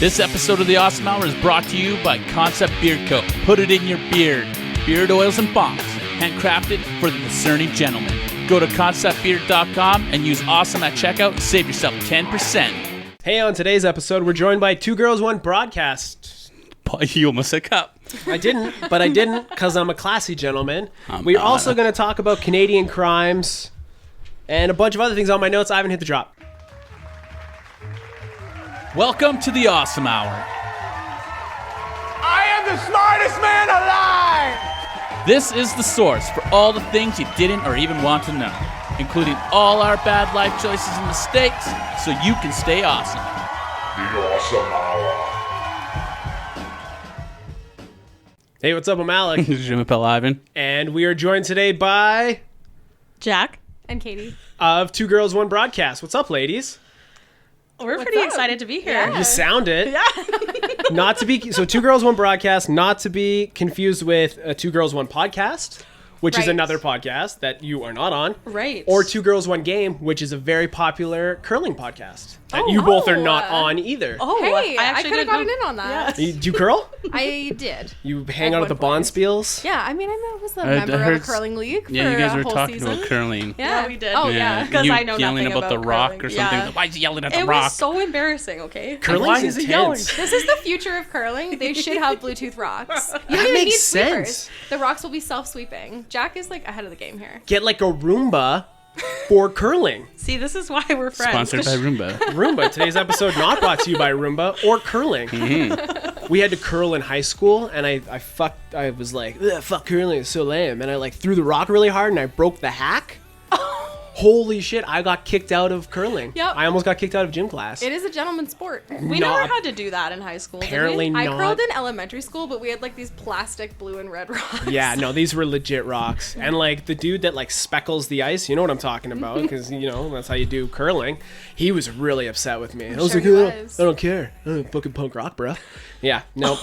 This episode of the Awesome Hour is brought to you by Concept Beard Co. Put it in your beard. Beard oils and bombs, handcrafted for the discerning gentleman. Go to conceptbeard.com and use awesome at checkout and save yourself 10%. Hey, on today's episode, we're joined by Two Girls, One Broadcast. You almost said cup. I didn't because I'm a classy gentleman. We're also going to talk about Canadian crimes and a bunch of other things on my notes. I haven't hit the drop. Welcome to the Awesome Hour. I am the smartest man alive! This is the source for all the things you didn't or even want to know, including all our bad life choices and mistakes, so you can stay awesome. The Awesome Hour. Hey, what's up? I'm Alec. Je m'appelle Ivan. And we are joined today by Jack and Catie of Two Girls, One Broadcast. What's up, ladies? We're pretty excited to be here. Yeah. You sound it. Yeah. Not to be so Two Girls, One Broadcast, not to be confused with Two Girls, One Podcast, which is another podcast that you are not on. Right. Or Two Girls, One Game, which is a very popular curling podcast that you both are not on either. Oh, hey, I could have gotten in on that. Do you curl? I did. You hang out at the Bonspiels? Yeah, I mean, I was a member of a curling league for Yeah, you guys a were whole talking season. about curling. Yeah, we did. Oh, yeah. Because You I know yelling nothing about the about rock curling. or something. Yeah. Why is he yelling at the It rock? was so embarrassing, okay? Curling Why is is he yelling? intense. This is the future of curling. They should have Bluetooth rocks. You don't even makes need sense. sweepers. The rocks will be self-sweeping. Jack is like ahead of the game here. Get like a Roomba for curling. See, this is why we're friends. Sponsored by Roomba. Roomba. Today's episode not brought to you by Roomba or curling. We had to curl in high school, and I was like, fuck curling, it's so lame. And I like threw the rock really hard, and I broke the hack. Holy shit, I got kicked out of curling. Yep. I almost got kicked out of gym class. It is a gentleman's sport. We No, never had to do that in high school, Apparently did we? I not. curled in elementary school, but we had like these plastic blue and red rocks. Yeah, no, these were legit rocks. And like the dude that like speckles the ice, you know what I'm talking about, because you know that's how you do curling. He was really upset with me. I was sure like, he I was. don't care. Fucking punk rock, bro. Yeah, no,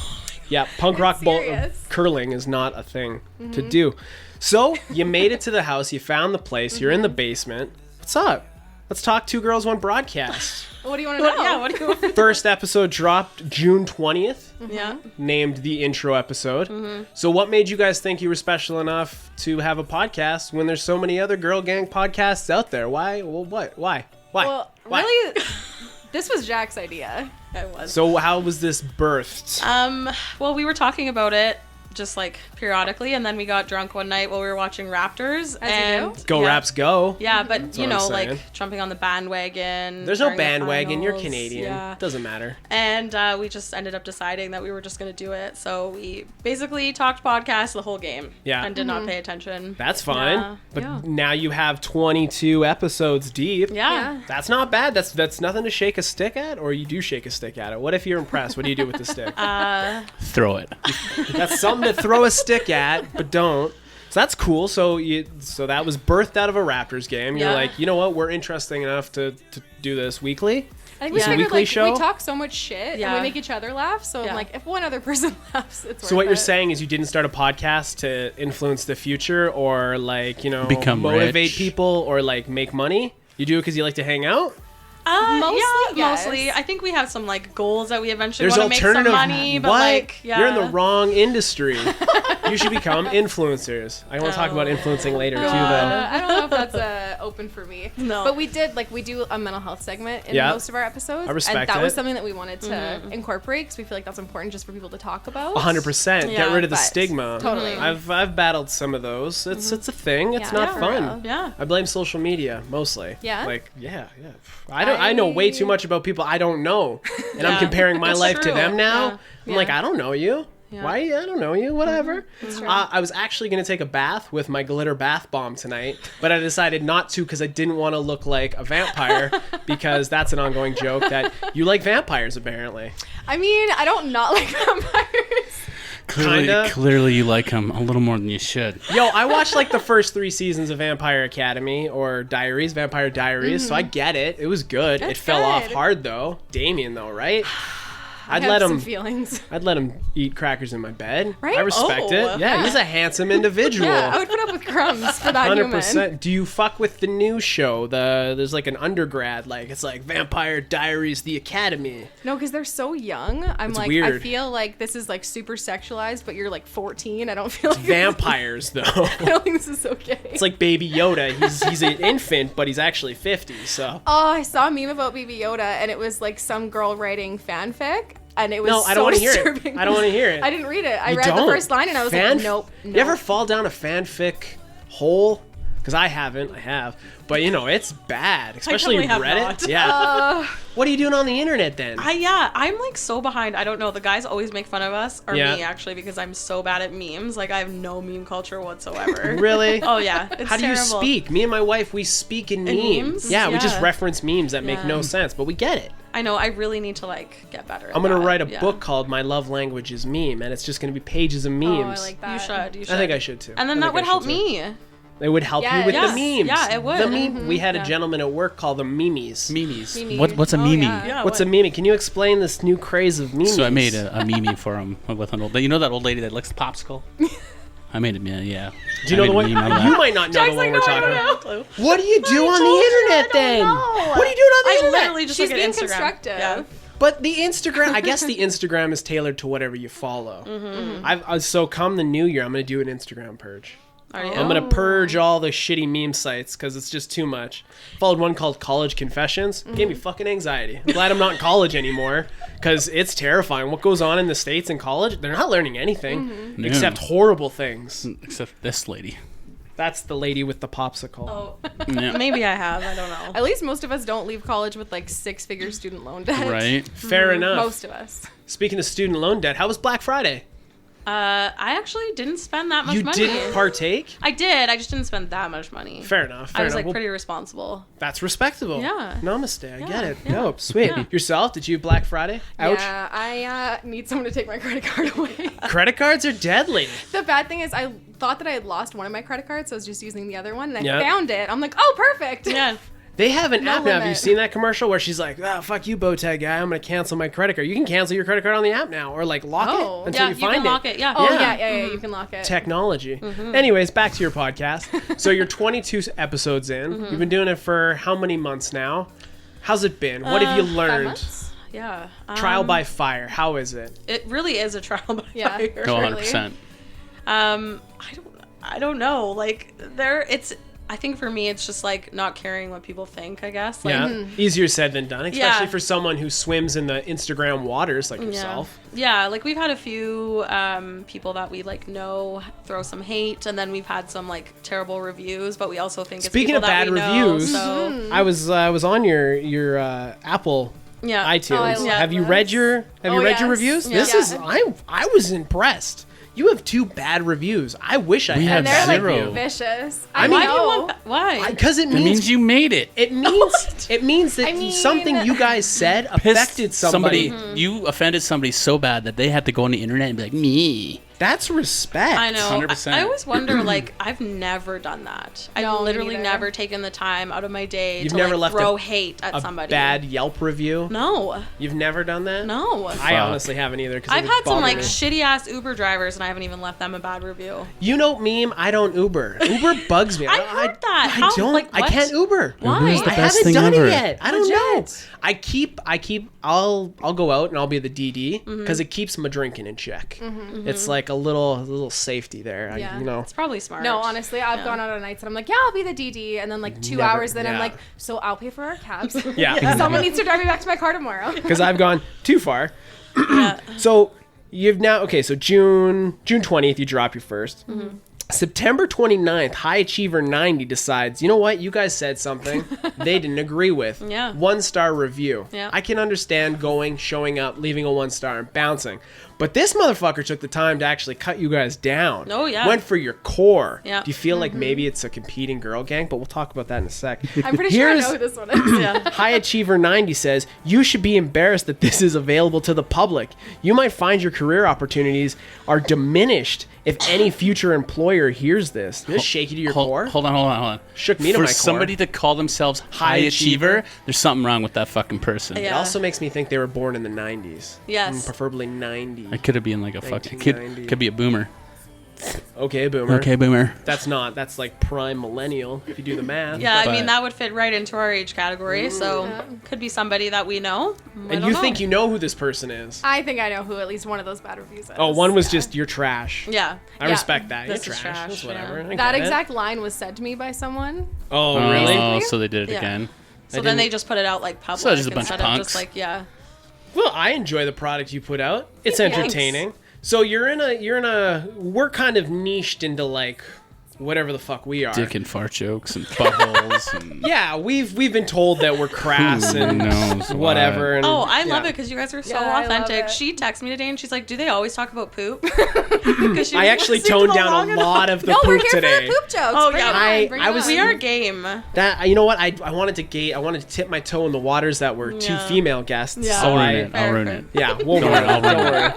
yeah, punk rock serious. curling is not a thing to do. So you made it to the house. You found the place. You're in the basement. What's up? Let's talk Two Girls, One Broadcast. What do you want to know? Yeah, what do you want? First episode dropped June 20th. Yeah. Named the intro episode. So what made you guys think you were special enough to have a podcast when there's so many other girl gang podcasts out there? Why? Well, what? Why? Well, Why? really, this was Jack's idea. I was. So how was this birthed? Well, we were talking about it just like periodically, and then we got drunk one night while we were watching Raptors. As you do. Go yeah. Raps go. Yeah, but you what know, I'm saying. like jumping on the bandwagon. There's no during the bandwagon. You're finals. Canadian. Yeah. Doesn't matter. And we just ended up deciding that we were just going to do it. So we basically talked podcast the whole game. Yeah. And did not pay attention. That's fine. Yeah. But Yeah. now you have 22 episodes deep. Yeah. That's not bad. That's nothing to shake a stick at, or you do shake a stick at it. What if you're impressed? What do you do with the stick? Throw it. That's something to throw a stick at, but don't. So that's cool. So that was birthed out of a Raptors game. You're Yeah. like, you know what? We're interesting enough to do this weekly. I think we It's a figured weekly like show? we talk so much shit and Yeah. we make each other laugh. So Yeah. like if one other person laughs, it's So what worth you're it. saying is you didn't start a podcast to influence the future or like, you know, Become motivate rich. people or like make money. You do it because you like to hang out. Mostly, yeah, yes. mostly. I think we have some like goals that we eventually There's want to make some alternative money, but what? like, yeah. You're in the wrong industry. You should become influencers. I want to talk about Oh. influencing later too, though. I don't know if that's open for me. No. But we do a mental health segment in Yeah. most of our episodes. I respect and that was it. something that we wanted to incorporate because we feel like that's important just for people to talk about. 100%. Get Yeah, rid of the but stigma. totally. I've battled some of those. It's a thing. It's Yeah. not Yeah, for fun. real. Yeah. I blame social media mostly. Yeah? Like yeah. I know way too much about people I don't know, and I'm Yeah. comparing my That's life to true. them now. Yeah. I'm Yeah. like I don't know you. Yeah. Why? I don't know you. Whatever. true. I was actually gonna take a bath with my glitter bath bomb tonight, but I decided not to because I didn't want to look like a vampire because that's an ongoing joke that you like vampires apparently. I mean, I don't not like vampires. Kinda. Clearly you like him a little more than you should. Yo, I watched like the first 3 seasons of Vampire Academy or Vampire Diaries, so I get it. It was good. It That's fell off good. hard though. Damien though, right? I'd I let have some him. feelings. I'd let him eat crackers in my bed. Right? I respect Oh, it. Yeah, he's a handsome individual. Yeah, I would put up with crumbs for that human. 100%. Do you fuck with the new show? There's like an undergrad, like it's like Vampire Diaries, The Academy. No, because they're so young. I'm It's like, I weird. feel like this is like super sexualized, but you're like 14. I don't feel like Vampires, though. I don't think this is okay. It's like Baby Yoda. He's an infant, but he's actually 50. So Oh, I saw a meme about Baby Yoda, and it was like some girl writing fanfic, and it was no, I don't want to hear it. I don't want to hear it. I didn't read it. I You read don't? the first line, and I was like, nope. You ever fall down a fanfic hole? Because I haven't. I have. But, you know, it's bad. Especially definitely have Reddit. not. Yeah. What are you doing on the internet then? I'm like so behind. I don't know. The guys always make fun of us, or Yeah. me actually, because I'm so bad at memes. Like I have no meme culture whatsoever. Really? Oh yeah. It's How do you terrible. speak? Me and my wife, we speak in memes. memes? Yeah, we just Yeah. reference memes that make Yeah. no sense, but we get it. I know. I really need to like get better. I'm going to at write a that. Yeah. book called My Love Language is Meme, and it's just going to be pages of Oh, memes. I like that. You should. You should. I think I should too. And then I that think would I help should, too. me. It would help you Yes. with Yes. the memes. Yeah, it would. The meme. We had a Yeah. gentleman at work called them memes. Memes. Meme. What's a Oh, meme? yeah. Yeah. What's a meme? Can you explain this new craze of memes? So I made a meme for him with an old. You know that old lady that licks the popsicle? I made it. Yeah. Do you know the one? Meme out of that. You might not know Jack's the like, one we're no, I talking don't about. know. What do you do on the internet then? What are you doing on the I internet? literally just She's look at being Instagram. constructive. Yeah. But the Instagram, I guess the Instagram is tailored to whatever you follow. So come the new year, I'm going to do an Instagram purge. Are you? I'm going to purge all the shitty meme sites because it's just too much. Followed one called College Confessions. Gave me fucking anxiety. I'm glad I'm not in college anymore because it's terrifying. What goes on in the States in college, they're not learning anything No. except horrible things. Except this lady. That's the lady with the popsicle. Oh, Yeah. maybe I have. I don't know. At least most of us don't leave college with like 6-figure student loan debt. Right. Fair enough. Most of us. Speaking of student loan debt, how was Black Friday? I actually didn't spend that much You money. didn't partake? I did. I just didn't spend that much money. Fair enough. Fair I was enough. like Well, pretty responsible. that's respectable. Yeah. Namaste. I get it. yeah. Dope. Sweet. Yeah. Yourself? Did you have Black Friday? Ouch. Yeah, I need someone to take my credit card away. Credit cards are deadly. The bad thing is I thought that I had lost one of my credit cards, so I was just using the other one, and I Yeah. found it. I'm like, oh, perfect. Yeah. They have an No app now. Have you limit. seen that commercial where she's like, "Oh, fuck you, bow tie guy. I'm gonna cancel my credit card." You can cancel your credit card on the app now, or like lock Oh. it until Yeah, you you find can lock it. Yeah. Oh, Yeah. yeah, you can lock it. Technology. Anyways, back to your podcast. So you're 22 episodes in. You've been doing it for how many months now? How's it been? What have you 5 learned? months? Yeah. Trial by fire. How is it? It really is a trial by Yeah. fire. Go Really? 100%. I don't know. Like I think for me it's just like not caring what people think, I guess. Like, Yeah, easier said than done, especially Yeah. for someone who swims in the Instagram waters like yourself. Yeah, like we've had a few people that we like know throw some hate, and then we've had some like terrible reviews. But we also think Speaking it's of people that bad we know, reviews, so I was on your Apple yeah, iTunes. Oh, I love have you this. read your Oh, read your yes. reviews? Yeah. This is I was impressed. You have 2 bad reviews. I wish I We had And have they're bad zero. like review. vicious. I I mean- Why do you know. want that? Why? Because it It means means you made it. it means that I mean- something you guys said affected somebody. You offended somebody so bad that they had to go on the internet and be like, me. That's respect. I know. 100%. I always wonder, like, I've never done that. I've No, me literally neither. never taken the time out of my day You've to never like left throw a- hate at A somebody. bad Yelp review. No, You've never done that. no. I Fuck. honestly haven't either. 'Cause it I've would had some bother like me. shitty ass Uber drivers, and I haven't even left them a bad review. You know, meme. I don't Uber. Uber bugs me. I heard that. I How- don't. like, I what? can't Uber. Why? Uber's the I best haven't thing done ever. it yet. I don't know. Legit. I keep. I'll go out and I'll be the DD because it keeps my drinking in check. It's like a little safety there. Yeah. You know. It's probably smart. No, honestly, I've Yeah. gone out on nights and I'm like, yeah, I'll be the DD. And then like 2 Never- hours, then I'm yeah. like, so I'll pay for our cabs. Yeah. Someone needs to drive me back to my car tomorrow. Because I've gone too far. Yeah. So you've now so June 20th you drop your 1st. September 29th, High Achiever 90 decides, you know what, you guys said something they didn't agree with. Yeah. 1-star review. Yeah. I can understand going, showing up, leaving a 1-star and bouncing. But this motherfucker took the time to actually cut you guys down. Oh, yeah. Went for your core. Yeah. Do you feel like maybe it's a competing girl gang? But we'll talk about that in a sec. I'm pretty sure I Here's- know who this one is. Yeah. High Achiever 90 says, you should be embarrassed that this is available to the public. You might find your career opportunities are diminished if any future employer employer hears this, does it shake you to your core? Hold on. Shook me to For my core. somebody to call themselves high achiever, there's something wrong with that fucking person. It Yeah. also makes me think they were born in the 90s. Yes. Preferably 90. I could have been like a fucking 1990. could be a boomer. Okay, boomer. Okay, boomer. That's like prime millennial if you do the math. Yeah, I But- mean, that would fit right into our age category. So could be somebody that we know. I And don't you know. think you know who this person is. I think I know who at least one of those bad reviews is. Oh, one was just you're trash. Yeah. I Yeah. respect that. This You're is trash. trash, That's whatever. yeah. I That get it. exact line was said to me by someone. Oh, really? Oh, so they did it Yeah. again. So I then they didn't- just put it out like public So it's just a bunch of instead of punks. just like, yeah. Well, I enjoy the product you put out. It's Thanks. entertaining. So you're in a we're kind of niched into like whatever the fuck we are. Dick and fart jokes and buttholes and Yeah, we've been told that we're crass Who and knows whatever. And, Oh, I love yeah. it because you guys are so Yeah, I love authentic. it. She texted me today and she's like, "Do they always talk about poop?" 'Cause she I actually toned down a lot of the No, we're poop here today. for the poop jokes. Oh, Bring yeah. it on, I- bring I it was- on. We are game. That you know what I wanted to tip my toe in the waters that were two Yeah. female guests. Yeah. So I'll ruin I it. I'll ruin Fair. it. yeah, we'll Don't worry. worry, I'll Don't ruin worry.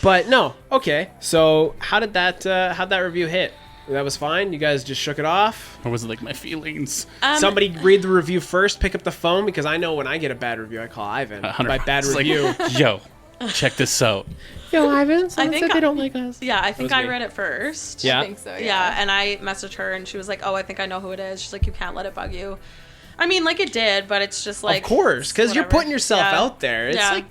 But no, okay. So how'd that review hit? That was fine. You guys just shook it off. Or was it like my feelings? Somebody read the review first. Pick up the phone because I know when I get a bad review, I call Ivan. 100 By bad It's like, review. Yo, check this out. Yo, Ivan. I think don't like us. Yeah, I think That was I me. read it first. Yeah. I think so. Yeah, and I messaged her and she was like, "Oh, I think I know who it is." She's like, "You can't let it bug you." I mean, like it did, but it's just like Of course, because you're whatever. putting yourself Yeah. out there. It's Yeah. like,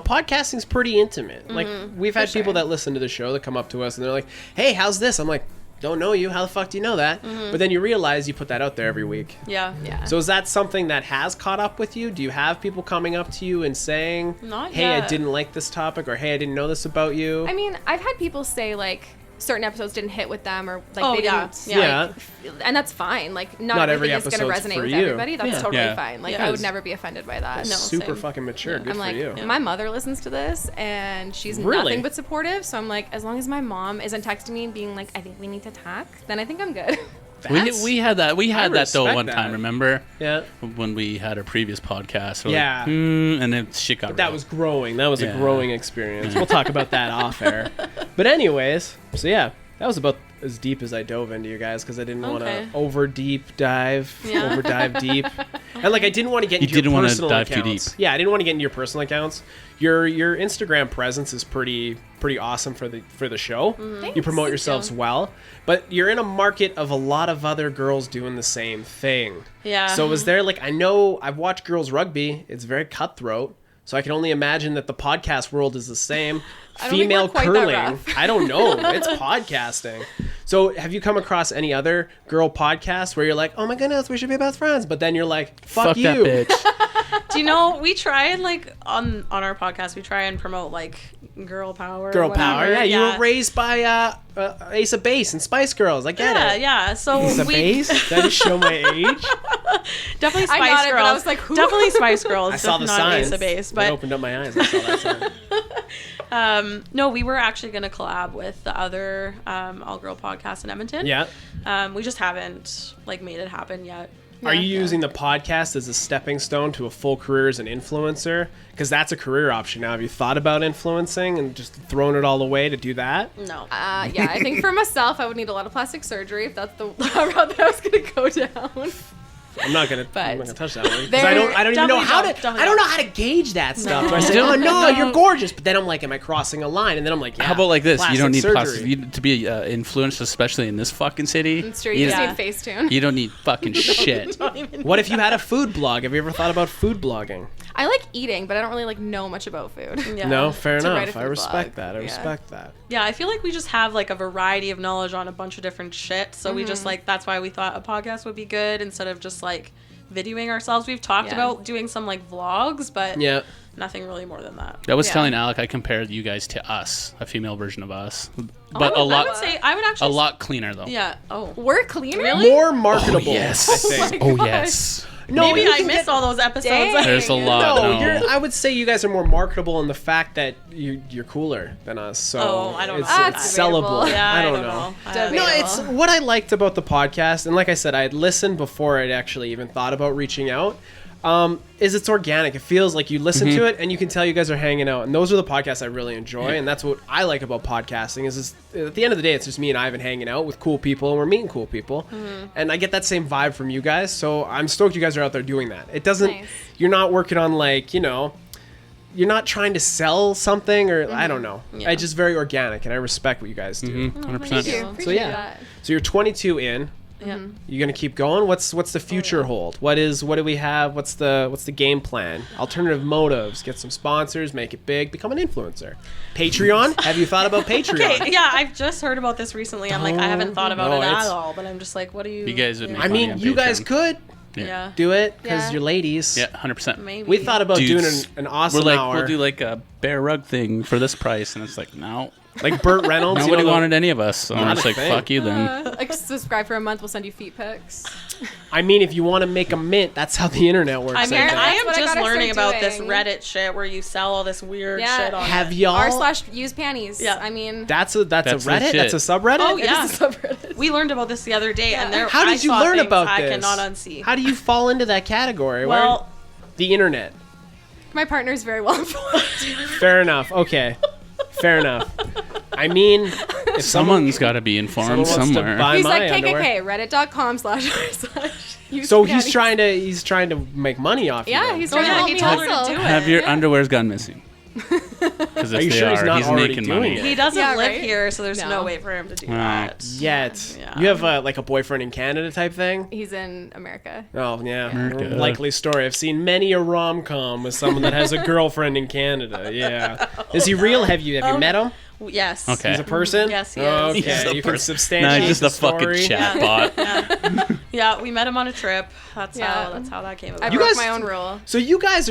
podcasting's pretty intimate. Like, we've had people sure. that listen to the show that come up to us and they're like, hey, how's this? I'm like, don't know you. How the fuck do you know that? But then you realize you put that out there every week. Yeah. Yeah. So is that something that has caught up with you? Do you have people coming up to you and saying, Not hey, I yet. didn't like this topic, or hey, I didn't know this about you? I mean, I've had people say like certain episodes didn't hit with them or like Oh, they yeah. didn't. Yeah. Like, and that's fine. Like not Not every everything is going to episode's resonate for with you. everybody. That's Yeah. totally Yeah. fine. Like Yeah. I would never be offended by that. No. Super same. fucking mature. Good I'm for like, you. my mother listens to this and she's Really? nothing but supportive. So I'm like, as long as my mom isn't texting me and being like, I think we need to talk, then I think I'm good. That's- We had that. We had that though respect one that. time. Remember Yeah. when we had our previous podcast? We're Yeah. Like, and then shit got. That real. was growing. That was a Yeah. growing experience. We'll talk about that off air. But anyways, so yeah, that was about as deep as I dove into you guys because I didn't want Okay. to over dive Yeah. deep, and like I didn't want to get You into your didn't wanna personal dive too accounts. deep. Yeah, I didn't want to get into your personal accounts. Your Instagram presence is pretty awesome for the show. You promote Thanks. yourselves well, but you're in a market of a lot of other girls doing the same thing. Yeah. So was there like I know I've watched girls rugby. It's very cutthroat. So I can only imagine that the podcast world is the same. I don't think Female we're quite that curling. rough. I don't know. It's podcasting. So have you come across any other girl podcasts where you're like, oh my goodness, we should be best friends, but then you're like, fuck you. that bitch. Do you know we try and like on our podcast we try and promote like girl power. Girl whatever. power. Yeah, you were raised by Ace of Base and Spice Girls. I get Yeah, it. yeah. So Ace of we Base? Did I just show my age? definitely Spice I got it, Girls. but I was like, who? Definitely Spice Girls. I saw the not signs. Ace of Base, It but opened up my eyes. I saw that sign. no, we were actually going to collab with the other all-girl podcast in Edmonton. Yeah. We just haven't like made it happen yet. Are you using the podcast as a stepping stone to a full career as an influencer? Because that's a career option now. Have you thought about influencing and just thrown it all away to do that? No. Yeah, I think for myself, I would need a lot of plastic surgery if that's the route that I was going to go down. I'm not gonna But touch that one. 'Cause there- I don't even know definitely how don't, to. definitely I don't know don't. how to gauge that stuff. No. Do I say, oh no, you're gorgeous, but then I'm like, am I crossing a line? And then I'm like, yeah. How about like this? You don't need surgery. plastic to be influenced, especially in this fucking city. It's true. You just Yeah. need Facetune. You don't need fucking shit. What if you had a food blog? Have you ever thought about food blogging? I like eating, but I don't really like know much about food. Yeah. No, fair To write enough. a I food respect blog. that. I Yeah. respect that. Yeah, I feel like we just have like a variety of knowledge on a bunch of different shit. So we just like that's why we thought a podcast would be good instead of just like videoing ourselves. We've talked Yeah. about doing some like vlogs, but Yeah. nothing really more than that. I was Yeah. telling Alec I compared you guys to us, a female version of us, but I a lot, actually a lot cleaner though. Yeah. Oh. We're cleaner? Really? More marketable. Yes. I think. Oh gosh. yes. No, Maybe you I can missed get- all those episodes. Dang. There's a lot. No, No, I would say you guys are more marketable in the fact that you're cooler than us. So Oh, I don't it's, know. it's That's sellable. debatable. Yeah, I don't know. No, Debatable. it's what I liked about the podcast, and like I said, I had listened before I'd actually even thought about reaching out. is it's organic. It feels like you listen to it and you can tell you guys are hanging out. And those are the podcasts I really enjoy. And that's what I like about podcasting is at the end of the day, it's just me and Ivan hanging out with cool people and we're meeting cool people. And I get that same vibe from you guys. So I'm stoked you guys are out there doing that. It doesn't, Nice. you're not working on like, you know, you're not trying to sell something or I don't know. Yeah. It's just very organic and I respect what you guys do. 100%. Thank you. So Appreciate yeah. that. So you're 22 in. Yeah. You gonna keep going? What's the future hold? What do we have? What's the game plan? Alternative motives, get some sponsors, make it big, become an influencer. Patreon? Have you thought about Patreon? Okay, yeah, I've just heard about this recently. I'm like, I haven't thought about no, it it's- at all, but I'm just like, what do you? You guys would yeah. make I mean, on you guys Patreon. could Yeah. do it because Yeah. you're ladies. Yeah, 100%. Maybe. We thought about Dudes, doing an awesome We're like, hour. we'll do like a bear rug thing for this price, and it's like, no, like Burt Reynolds. nobody you know, wanted any of us. So I'm Not just a like, thing. fuck you then. Like subscribe for a month, we'll send you feet pics. I mean, if you want to make a mint, that's how the internet works. I mean, guess. I That's am what I just gotta learning start about this doing. Reddit shit where you sell all this weird Yeah. shit on Have it. y'all? R/use panties. Yeah. I mean, That's a That's Reddit. legit. That's a subreddit. Oh, it yeah. is a subreddit. We learned about this the other day, and there. How I did you saw learn things about I this? cannot unsee. How do you fall into that category? Well, The internet. My partner's very well informed. Fair enough. Okay. Fair enough. I mean, if Someone's got to be informed someone wants to somewhere. buy He's my like underwear. KKK, reddit.com/use So panties. he's trying to make money off you. Yeah, then. he's oh trying to yeah, help he me told her hustle. to do it. Have your Yeah. underwear's gone missing? Because if Are you they sure he's are, not he's already making doing money. it? He doesn't Yeah, live right? here, so there's no No. way for him to do Wow. that. Yet. Yeah. You have like a boyfriend in Canada type thing? He's in America. Oh, yeah. America. Likely story. I've seen many a rom-com with someone that has a girlfriend in Canada. Yeah. Is he real? Have you met him? Yes. Okay. He's a person? Yes, he is. Okay. He's a You can person. substantiate Nah, just the a fucking story. chatbot. Yeah, we met him on a trip. That's Yeah. how that came I about. You broke guys- my own rule. So you guys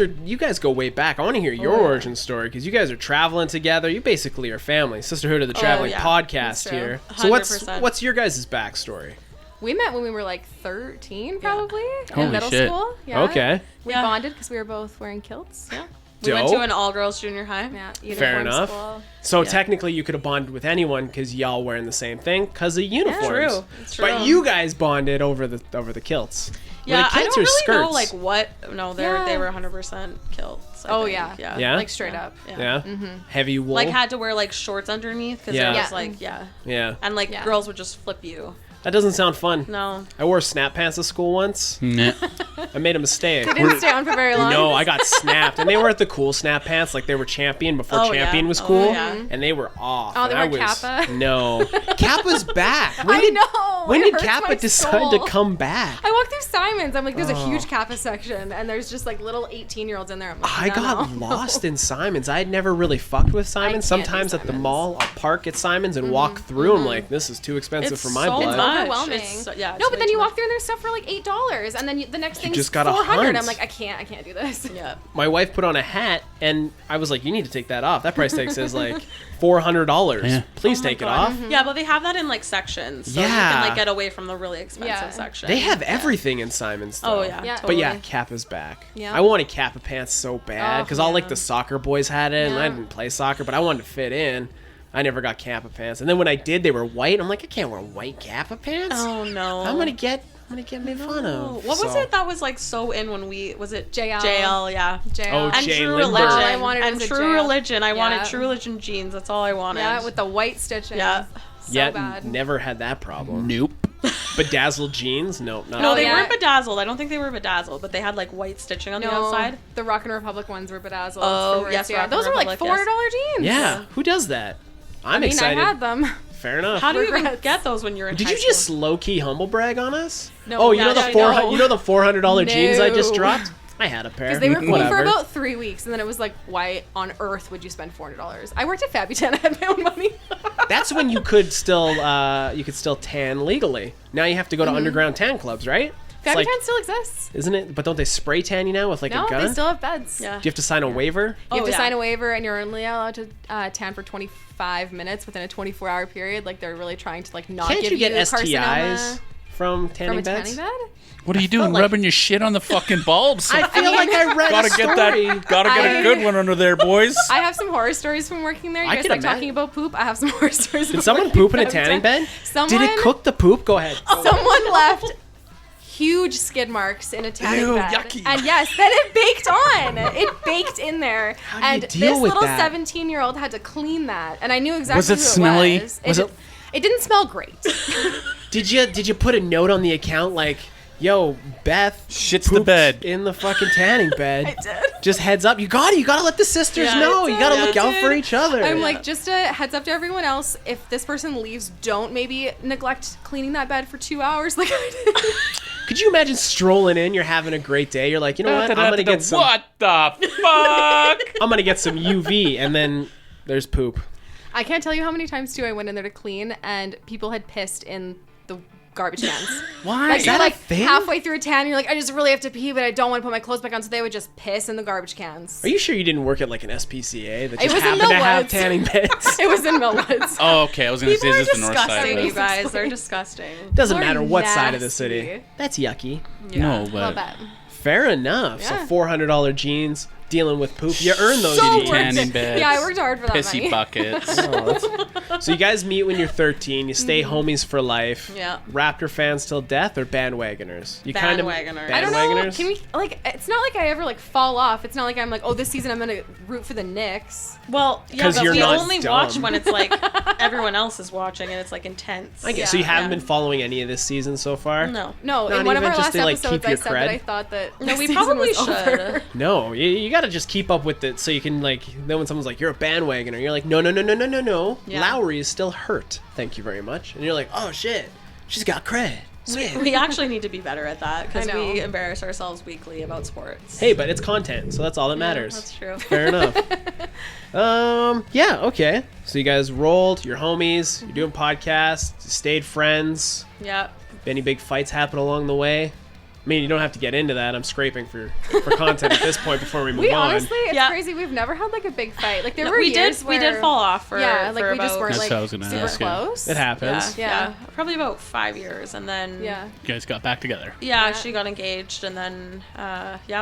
go way back. I want to hear your origin story because you guys are traveling together. You basically are family. Sisterhood of the Traveling yeah. podcast That's true. here. So 100%. what's your guys' backstory? We met when we were like 13, probably, Holy in middle shit. school. Yeah. Okay. We Yeah. bonded because we were both wearing kilts. Yeah. We went Dope. to an all-girls junior high. Yeah. Fair uniform enough. School. So Yeah. technically, you could have bonded with anyone because y'all wearing the same thing because of uniforms. True. It's true. But you guys bonded over the kilts. Were Yeah, the I kilts don't or really skirts? know like what. No, they Yeah. were 100% kilts. I Oh, think. yeah. Yeah. Yeah? Like straight up. Yeah. Heavy wool. Like had to wear like shorts underneath because Yeah. it was Yeah. like yeah. and like Yeah. girls would just flip you. That doesn't sound fun. No. I wore snap pants to school once. Nah. I made a mistake. They didn't stay on for very long. No, I got snapped, and they weren't the cool snap pants. Like they were Champion before Oh, Champion yeah. was Oh, cool, yeah. and they were off. Oh, they and I were was, Kappa? No, Kappa's back. When I did, know, When it did hurts Kappa my decide soul. to come back? I walked through Simon's. I'm like, there's a Oh. huge Kappa section, and there's just like little 18-year-olds in there. I'm like, I no, got no. lost in Simon's. I had never really fucked with Simon's. can't do Sometimes at the Simon's. mall, I'll park at Simon's and walk through. I'm like, this is too expensive It's for my so blood. much. Overwhelming. It's so- yeah, it's no, but way then too you much. walk through and there's stuff for like $8, and then the next thing's just gotta 400. hunt. I'm like, I can't do this. Yeah. My wife put on a hat, and I was like, you need to take that off. That price tag says like $400. Yeah. Please Oh my take it God. off. Yeah, but they have that in like sections, so you Yeah. can like get away from the really expensive Yeah. section. They have everything in Simon's. Though. Oh yeah. Yeah. But yeah, totally. Kappa's back. Yeah. I wanted Kappa pants so bad Oh, because all like yeah. the soccer boys had it, and I Yeah. didn't play soccer, but I wanted to fit in. I never got Kappa pants, and then when I did, they were white. I'm like, I can't wear white Kappa pants. Oh no. I'm gonna get made fun Oh, of. what was So- it that was like so in when was it JL. JL, yeah. Oh, And Jay True Lindbergh. Religion. All I wanted and was a True JL. Religion. I wanted Yeah. True Religion jeans. That's all I wanted. Yeah, with the white stitching. Yeah. So Yet bad. never had that problem. Nope. Bedazzled jeans? Nope, not No, Oh, they yeah. weren't bedazzled. I don't think they were bedazzled, but they had like white stitching on the No, outside. the Rock and Republic ones were bedazzled. Oh, for yes, Mauricio. Rock and Those were like Republic, $400 jeans. Yeah, who does that? I'm I mean, excited. I had them. Fair enough. How do you even Regrets. get those when you're in Did high you just school? low key humble brag on us? No, Oh, you yeah, know the I $400. know. You know the $400 jeans I just No. dropped. I had a pair. Because they were cool Whatever. for about 3 weeks, and then it was like, why on earth would you spend $400? I worked at Fabutin. I had my own money. That's when you could still tan legally. Now you have to go to underground tan clubs, right? It's Fabutin like, still exists. isn't it? But don't they spray tan you now with like No, a gun? they still have beds. Yeah. Do you have to sign a waiver? You have Oh, to yeah. sign a waiver, and you're only allowed to tan for 25 minutes within a 24-hour period. Like, they're really trying to like not Can't give you get carcinoma STIs from tanning from a beds? tanning bed. What are you doing? like- Rubbing your shit on the fucking bulbs? I feel like I read gotta a get story. that. Gotta get a I- good one under there, boys. I have some horror stories from working there. You I guys can like imagine. talking about poop? I have some horror stories. Did from someone working poop in a at tanning Fabutin. bed? Someone, Did it cook the poop? Go ahead. Someone left huge skid marks in a tanning Ew, bed. yucky. And yes, then it baked on. It baked in there. How do you And deal this with little that? 17-year-old had to clean that. And I knew exactly Was it who smelly? it was. Was it- It didn't smell great. Did you put a note on the account like, yo, Beth Shits the pooped bed. in the fucking tanning bed? I did. Just heads up. You gotta let the sisters Yeah, know. I You gotta did. look out for each other. I'm like, just a heads up to everyone else. If this person leaves, don't maybe neglect cleaning that bed for 2 hours like I did. could you imagine strolling in? You're having a great day. You're like, you know what? I'm gonna get some. What the fuck? I'm gonna get some UV, and then there's poop. I can't tell you how many times too I went in there to clean and people had pissed in the garbage cans. Why? Like Is you're that a like thing? halfway through a tan, you're like, I just really have to pee, but I don't want to put my clothes back on, so they would just piss in the garbage cans. Are you sure you didn't work at like an SPCA that It just was in happened to have Millwoods. tanning beds? It was in Millwoods. Oh, okay. I was gonna People say are is this the north side disgusting, of you it? guys. They're disgusting. Doesn't People are matter what side of the nasty. city. That's yucky. No, I'll but bet. Fair enough. Yeah. So $400 jeans, dealing with poop. You earn those So jeans. worth Tanning it. beds, Yeah, I worked hard for that pissy money. buckets. So you guys meet when you're 13. You stay homies for life. Yeah. Raptor fans till death or bandwagoners? You kind of Bandwagoners. I don't know. bandwagoners? Can we like? It's not like I ever like fall off. It's not like I'm like, oh, this season I'm gonna root for the Knicks. Well, yeah, 'Cause but you're we not only dumb. watch when it's like everyone else is watching and it's like intense. I guess. So you Yeah. haven't been following any of this season so far? No. No, Not in one of even our just last to, like, episodes, keep I your said cred? that I thought that No, we season probably was should. over. No, you got to just keep up with it so you can like. Then when someone's like, "You're a bandwagoner," you're like, "No, no, no, no, no, no, no." Yeah. Lowry is still hurt. Thank you very much. And you're like, "Oh shit, she's got cred." Sweet. We actually need to be better at that because I know. we embarrass ourselves weekly about sports. Hey, but it's content, so that's all that matters. That's true. Fair enough. Yeah, okay. So you guys rolled, you're homies, you're doing podcasts, you stayed friends. Yeah. Any big fights happen along the way? I mean, you don't have to get into that. I'm scraping for content at this point before we move We on. honestly, it's Yeah. crazy. We've never had like a big fight. Like there No, were we years did. where We did fall off for yeah, like for we just about- weren't That's like what I was gonna super ask you. close. It happens. Yeah. Yeah. Probably about 5 years, and then Yeah. You guys got back together. Yeah, Yeah. she got engaged, and then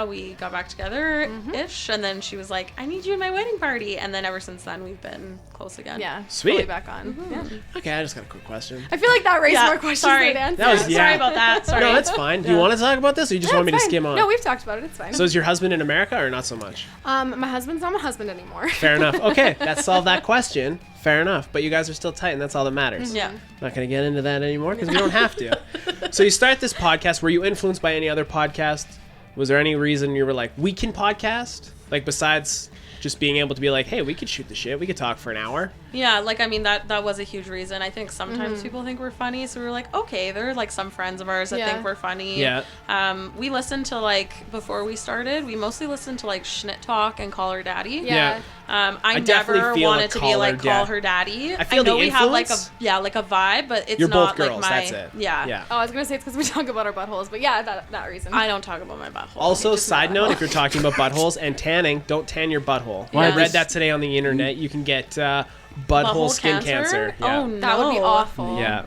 we got back together ish, and then she was like, "I need you in my wedding party," and then ever since then we've been close again. Yeah. Sweet. Fully back on. Yeah. Okay, I just got a quick question. I feel like that raised Yeah, more questions sorry. than answers. That was- yeah. Sorry about that. Sorry. No, that's fine. Do you want to talk about this, or you just Yeah, want me to it's fine. skim on? No, we've talked about it. It's fine. So is your husband in America or not so much? My husband's not my husband anymore. Fair enough. Okay, that solved that question. Fair enough. But you guys are still tight, and that's all that matters. Yeah. Not going to get into that anymore because we don't have to. So you start this podcast. Were you influenced by any other podcast? Was there any reason you were like, we can podcast? Like besides just being able to be like, hey, we could shoot the shit. We could talk for an hour. Yeah, like I mean that was a huge reason. I think sometimes people think we're funny, so we were like, okay, there are like some friends of ours that Yeah. think we're funny. Yeah. We listened to like before we started, we mostly listened to like Schnitt Talk and Call Her Daddy. Yeah. I definitely never feel wanted a to Call be Her like Dad- Call Her Daddy. I feel know the we have like a influence. like a vibe, but it's You're not both girls. like my That's it. yeah. Yeah. Oh, I was gonna say it's because we talk about our buttholes, but yeah, that reason. I don't talk about my butthole. Also, just side know note, that. if you're talking about buttholes and tanning, don't tan your butthole. Why I does- read that today on the internet. You can get butthole skin cancer. Yeah. Oh no, That would be awful. Yeah.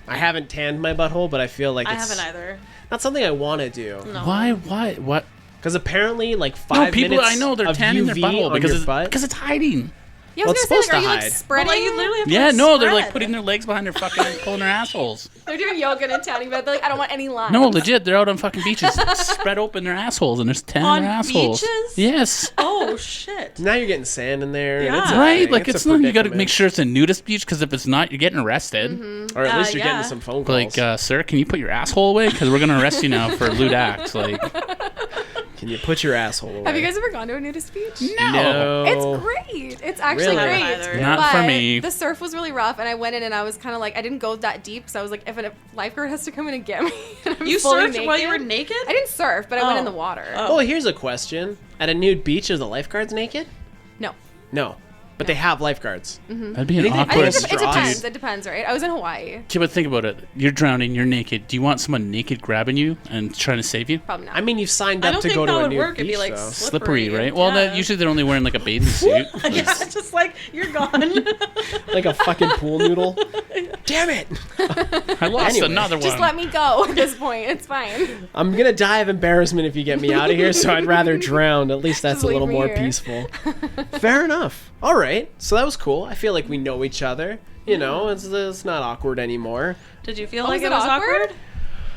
I haven't tanned my butthole, but I feel like I it's haven't either. not something I want to do. No. Why? What? Because apparently, like No, 5 people minutes I know they're of tanning UV their butthole on because your it's, butt. because it's hiding. Yeah, I Well, was it's gonna say, supposed like, are to you like hide. spreading? But, like, you literally have to Yeah, like, no, they're like spread. putting their legs behind their fucking pulling their assholes. They're doing yoga and tanning bed. They're like, I don't want any lines. No, legit, they're out on fucking beaches, spread open their assholes, and there's tanning On their assholes. beaches? Yes. Oh shit. Now you're getting sand in there. and Yeah. it's a Right, thing. like a it's not. You got to predicament. make sure it's a nudist beach because if it's not, you're getting arrested. Or at least you're yeah. getting some phone calls. Like, sir, can you put your asshole away? Because we're gonna arrest you now for lewd acts. Like, Can you put your asshole away? Have you guys ever gone to a nudist beach? No. It's great. It's actually Really? great. Haven't either. Not but for me. The surf was really rough, and I went in and I was kind of like, I didn't go that deep because I was like, if a lifeguard has to come in and get me, and I'm You fully surfed while you were naked? I didn't surf, but I went in Oh. the water. Oh. Oh, here's a question. At a nude beach, are the lifeguards naked? No. No. But they have lifeguards. that'd be an think they I awkward. think Straws. it depends. It depends, right? I was in Hawaii. Okay, but think about it. You're drowning. You're naked. Do you want someone naked grabbing you and trying to save you? Probably not. I mean, you've signed I up don't to think go that to a would nude work. It'd beach, be like though. Slippery, right? Well, that usually they're only wearing like a bathing suit. Yeah, it's just like you're gone. Like a fucking pool noodle. Damn it! I lost Anyway, another one. just let me go at this point. It's fine. I'm gonna die of embarrassment if you get me out of here, so I'd rather drown. At least that's Just a little leave me more here. peaceful. Fair enough. All right, so that was cool. I feel like we know each other. You know, it's not awkward anymore. Did you feel Oh, like was it it was awkward? awkward?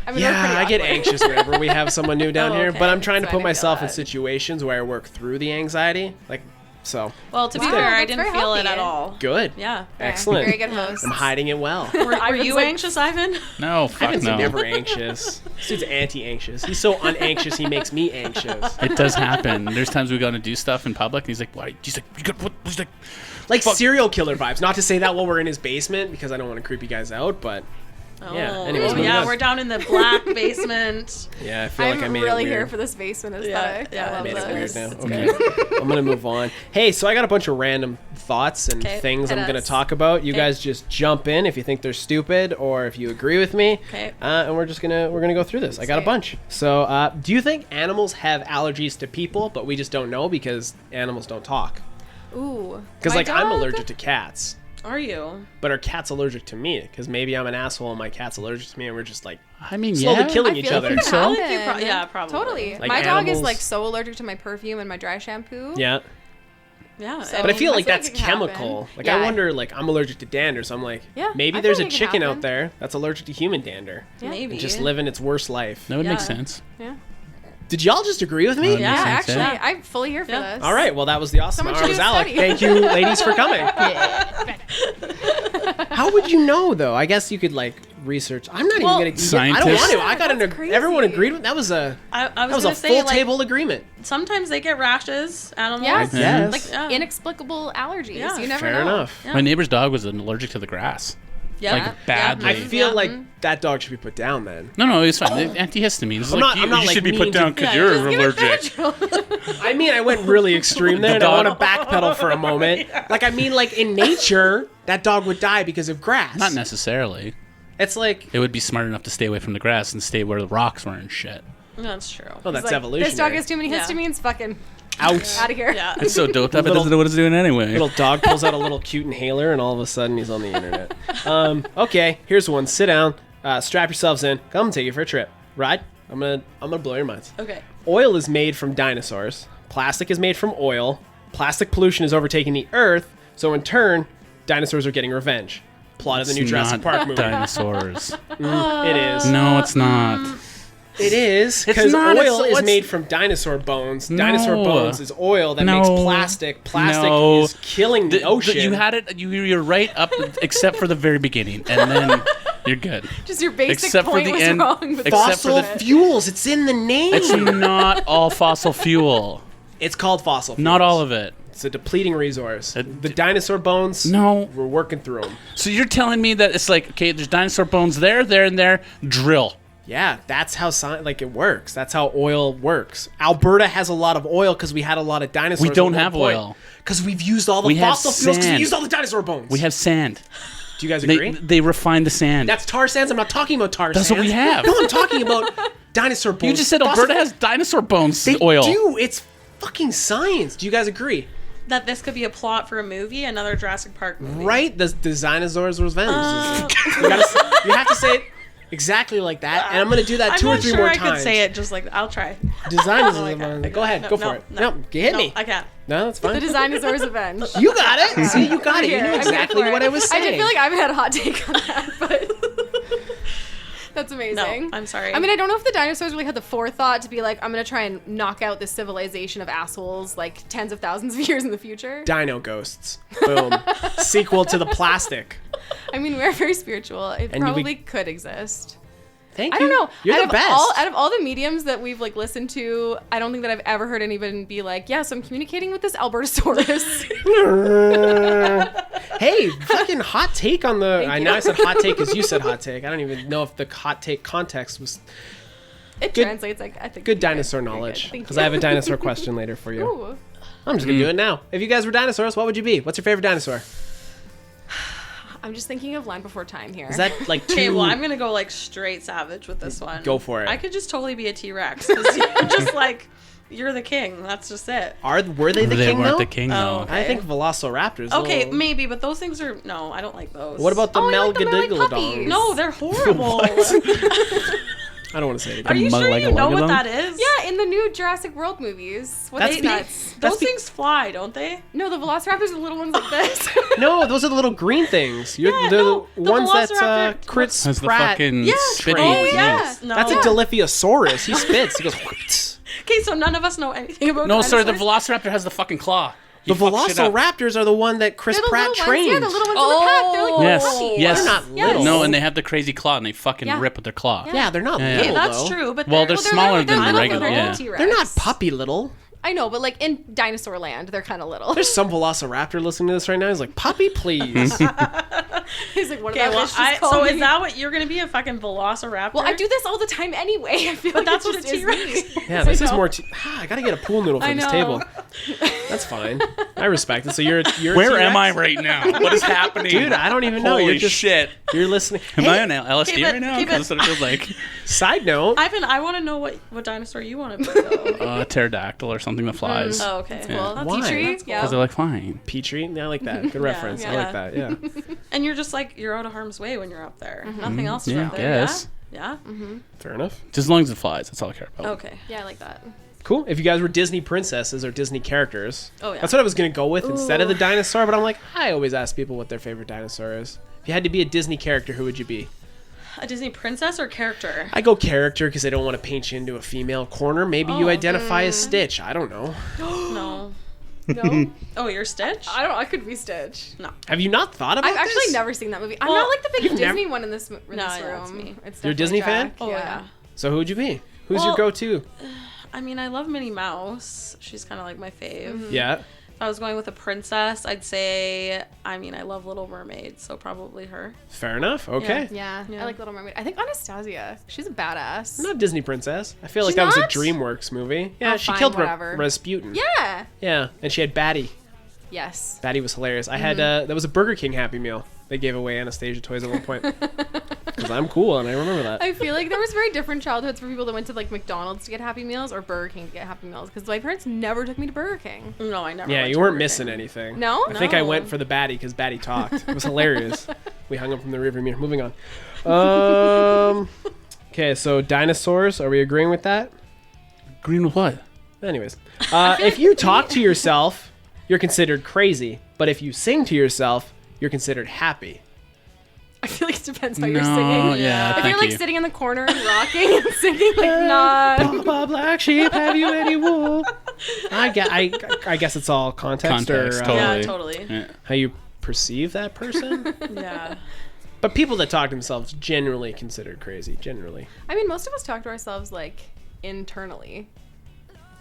I mean, we're Yeah, pretty I get awkward. anxious whenever we have someone new down Oh, here, okay. but I'm trying to So I put didn't feel myself in that. situations where I work through the anxiety. Like, so, Well, to be Wow, fair, I that's didn't very feel it healthy. at all. good. Yeah. Excellent. Very good host. I'm hiding it well. Were was you like- anxious, Ivan? No, fuck Ivan's no. never anxious. This dude's anti-anxious. He's so unanxious, he makes me anxious. It does happen. There's times we go to do stuff in public, and he's like, "Why?" He's like, "You got what?" He's like, Like serial killer vibes. Not to say that while we're in his basement, because I don't want to creep you guys out, but yeah. Anyways, moving on. We're down in the black basement. Yeah, I feel I'm like I made really it here weird. for this basement Yeah, aesthetic. yeah, I I love Made it this. weird now. It's Okay. I'm gonna move on. Hey, so I got a bunch of random thoughts and Okay, things hit I'm gonna us. talk about. You Okay. guys just jump in if you think they're stupid or if you agree with me. Okay. And we're gonna go through this. I got a Sweet. bunch. So, do you think animals have allergies to people, but we just don't know because animals don't talk? Ooh. Because My like I'm dog- allergic to cats, Are you? but are cats allergic to me? Because maybe I'm an asshole and my cat's allergic to me, and we're just like I mean, slowly yeah. killing I each feel other. like it could So? happen. Yeah, probably. Totally. Like My dog is animals- like so allergic to my perfume and my dry shampoo. Yeah. Yeah. So- But I feel I like feel that's like it can happen. chemical. Like Yeah. I wonder, like I'm allergic to dander, so I'm like, Yeah, maybe I there's feel a like it chicken happen. out there that's allergic to human dander, Yeah. Maybe. and just living its worst life. That would make Yeah. sense. Yeah. Did y'all just agree with me? Yeah. Yeah, Makes sense, actually, yeah. I'm fully here for Yeah. this. All right. Well, that was the awesome Someone hour. should Was do a Alec. study. Thank you, ladies, for coming. How would you know, though? I guess you could like research. I'm not Well, even gonna. I don't want to. I got an. That's crazy. Everyone agreed with that. Was a. I That was was a gonna say, full like, table agreement. sometimes they get rashes, animals. Yeah. I guess. Like, yeah. Inexplicable allergies. Yeah. You never Fair know. enough. Yeah. My neighbor's dog was allergic to the grass. Yeah. Like, badly. I feel Yeah. like that dog should be put down then. No, it's fine. Antihistamines. It's I'm like, not- I'm not, you like, should be mean put to- down because Yeah, you're just allergic. I mean, I went really extreme there, and I dog- want to backpedal for a moment. Like, I mean, like in nature, that dog would die because of grass. Not necessarily. It's like, It would be smart enough to stay away from the grass and stay where the rocks were and shit. That's true. oh, that's Like, evolutionary. this dog has too many Yeah. histamines. Fucking out. out of here. Yeah. It's so doped up. It Little- doesn't know what it's doing anyway. Little dog pulls out a little cute inhaler, and all of a sudden he's on the internet. Okay, here's one. Sit down, strap yourselves in. Come take you for a trip. Right? I'm gonna blow your minds. Okay. Oil is made from dinosaurs. Plastic is made from oil. Plastic pollution is overtaking the Earth. So in turn, dinosaurs are getting revenge. Plot of the new It's Jurassic not Park movie. dinosaurs. It is. No, it's not. It is It's because not, it's- oil is what's- made from dinosaur bones. No. Dinosaur bones is oil that No. makes plastic. Plastic No. is killing the ocean. You had it. You're right up, except for the very beginning, and then you're good. Just your basic Except for point the was end- wrong. But except for fossil the- fuels. It's in the name. It's not all fossil fuel. It's called fossil fuels. Not all of it. It's a depleting resource. It- The dinosaur bones. No. We're working through them. So you're telling me that it's like, okay, there's dinosaur bones there, and there. Drill. Yeah, that's how it works. That's how oil works. Alberta has a lot of oil because we had a lot of dinosaurs. We don't have oil. because we've used all the We have fossil fuels. Because we sand. used all the dinosaur bones. We have sand. Do you guys agree? They refine the sand. That's tar sands. I'm not talking about tar That's sands. what we have. No, I'm talking about dinosaur bones. You just said Fossil- Alberta has dinosaur bones They oil. do. It's fucking science. Do you guys agree? That this could be a plot for a movie, another Jurassic Park movie. Right? The dinosaurs revenge. You have to say it exactly like that, and I'm gonna do that I'm 2 or not 3 sure more I times. could say it just like I'll try. Designers No, I of can't. Go ahead, No, go for it. No, hit No, me. I can't. No, that's the fine. dinosaurs revenge. You got it. See, you got it. You Here, knew I'm here exactly for it. what I was saying. I did feel like I've had a hot take on that, but that's amazing. No, I'm sorry. I mean, I don't know if the dinosaurs really had the forethought to be like, I'm gonna try and knock out this civilization of assholes like tens of thousands of years in the future. Dino Ghosts. Boom. Sequel to the plastic. I mean, we're very spiritual. It And probably could exist. Thank I you. don't know. You're out the of best. Out of all the mediums that we've like listened to, I don't think that I've ever heard anyone be like, "Yes, I'm communicating with this Albertosaurus." Hey, fucking hot take on the. I you. know I said hot take because you said hot take. I don't even know if the hot take context was It Good- translates. Like I think. good you're dinosaur You're good. knowledge. Thank Because you. I have a dinosaur question later for you. Ooh. I'm just gonna do it now. If you guys were dinosaurs, what would you be? What's your favorite dinosaur? I'm just thinking of Land Before Time here. Is that like two? Okay, well, I'm gonna go like straight savage with this one. Go for it. I could just totally be a T-Rex. 'Cause you're just like, you're the king. That's just it. Were they the they king weren't though? the king though. Oh. I think Velociraptors. Okay, little- maybe, but those things are no. I don't like those. What about the Oh, I like the Malay Melgadilgalodons? puppies. No, they're horrible. I don't want to say it Are again. you sure you know what Mugalagalum? that is? Yeah, in the new Jurassic World movies. That's nuts. Those things fly, don't they? No, the Velociraptors are the little ones like this. No, those are the little green things. You're Yeah, the no, the ones that Velociraptor- Chris Has the Pratt. fucking Yes. spitty. Oh, trains. yes. No. That's a Dilophosaurus. He spits. He goes. Okay, so none of us know anything about No, sorry, the dinosaurs? Velociraptor has the fucking claw. The You fuck shit up. Velociraptors are the one that Chris They're the Pratt little trained. ones. Yeah, the little ones in the pack. They're like little Yes, puppies. yes. They're not little. No, and they have the crazy claw, and they fucking Yeah. rip with their claw. Yeah, they're not Yeah, yeah. little. Okay, that's though. true, but Well, they're smaller they're than the little regular. compared to Yeah. T-Rex. They're not puppy little. I know, but like in dinosaur land, they're kind of little. There's some Velociraptor listening to this right now. He's like, puppy, please. He's like, what Okay, about well, this? Just call so me. is that what you're gonna be, a fucking Velociraptor? Well, I do this all the time anyway. I feel But like that's it what a just is T-Rex me. Yeah, this I is know. more. I gotta get a pool noodle for I this know. table. That's fine. I respect it. So you're a Where T-Rex? am I right now? What is happening? Dude, I don't even know. Holy You're just shit. You're listening. Am Hey, I on LSD keep it- right now? keep it- That's what it feels like. Side note. Ivan, I want to know what dinosaur you want to be, though. Pterodactyl or something that flies. Oh, okay. Yeah. Well, that's Why? Petrie? That's cool. Yeah. Because they're like flying. Petrie. Yeah, I like that. Good reference. I yeah. like that. Yeah. And you're just like, you're out of harm's way when you're up there. Nothing else is Yeah, up I there. guess. Yeah? Fair enough. Just as long as it flies, that's all I care about. Okay. Yeah, I like that. Cool. If you guys were Disney princesses or Disney characters, Oh, yeah. that's what I was gonna go with instead of the dinosaur. But I'm like, I always ask people what their favorite dinosaur is. If you had to be a Disney character, who would you be? A Disney princess or character? I go character because I don't want to paint you into a female corner. Maybe you Oh. identify as Stitch. I don't know. No. No, Oh, you're Stitch? I could be Stitch. No. Have you not thought about I've actually this? never seen that movie. I'm Well, not like the big you've Disney never- one in this, No, room. yeah, it's me. It's You're definitely a Disney fan? Jack. Oh, yeah. So who would you be? Who's Well- your go-to? I mean, I love Minnie Mouse. She's kind of like my fave. Yeah. If I was going with a princess, I'd say, I mean, I love Little Mermaid, so probably her. Fair enough. Okay. Yeah, Yeah. I like Little Mermaid. I think Anastasia. She's a badass. I'm not a Disney princess. I feel like She's that was a not? DreamWorks movie. Yeah, Oh, she fine, killed whatever. Rasputin. Yeah. Yeah, and she had Batty. Yes. Batty was hilarious. I had that was a Burger King Happy Meal. They gave away Anastasia toys at one point. Because I'm cool and I remember that. I feel like there was very different childhoods for people that went to like McDonald's to get Happy Meals or Burger King to get Happy Meals because my parents never took me to Burger King. No, I never Yeah, went you to weren't Burger missing King. anything. No? I think I No. went for the Batty because Batty talked. It was hilarious. We hung up from the rearview mirror. Moving on. Okay, so dinosaurs. Are we agreeing with that? Green with what? Anyways, if you talk to yourself, you're considered crazy. But if you sing to yourself, you're considered happy. I feel like it depends how No, you're singing. yeah, If thank you're like you. sitting in the corner and rocking and singing like not. Papa black sheep, have you any wool? I guess it's all context, Context, or totally. Yeah, totally. Yeah. how you perceive that person. Yeah. But people that talk to themselves generally considered crazy. Generally, I mean, most of us talk to ourselves like internally,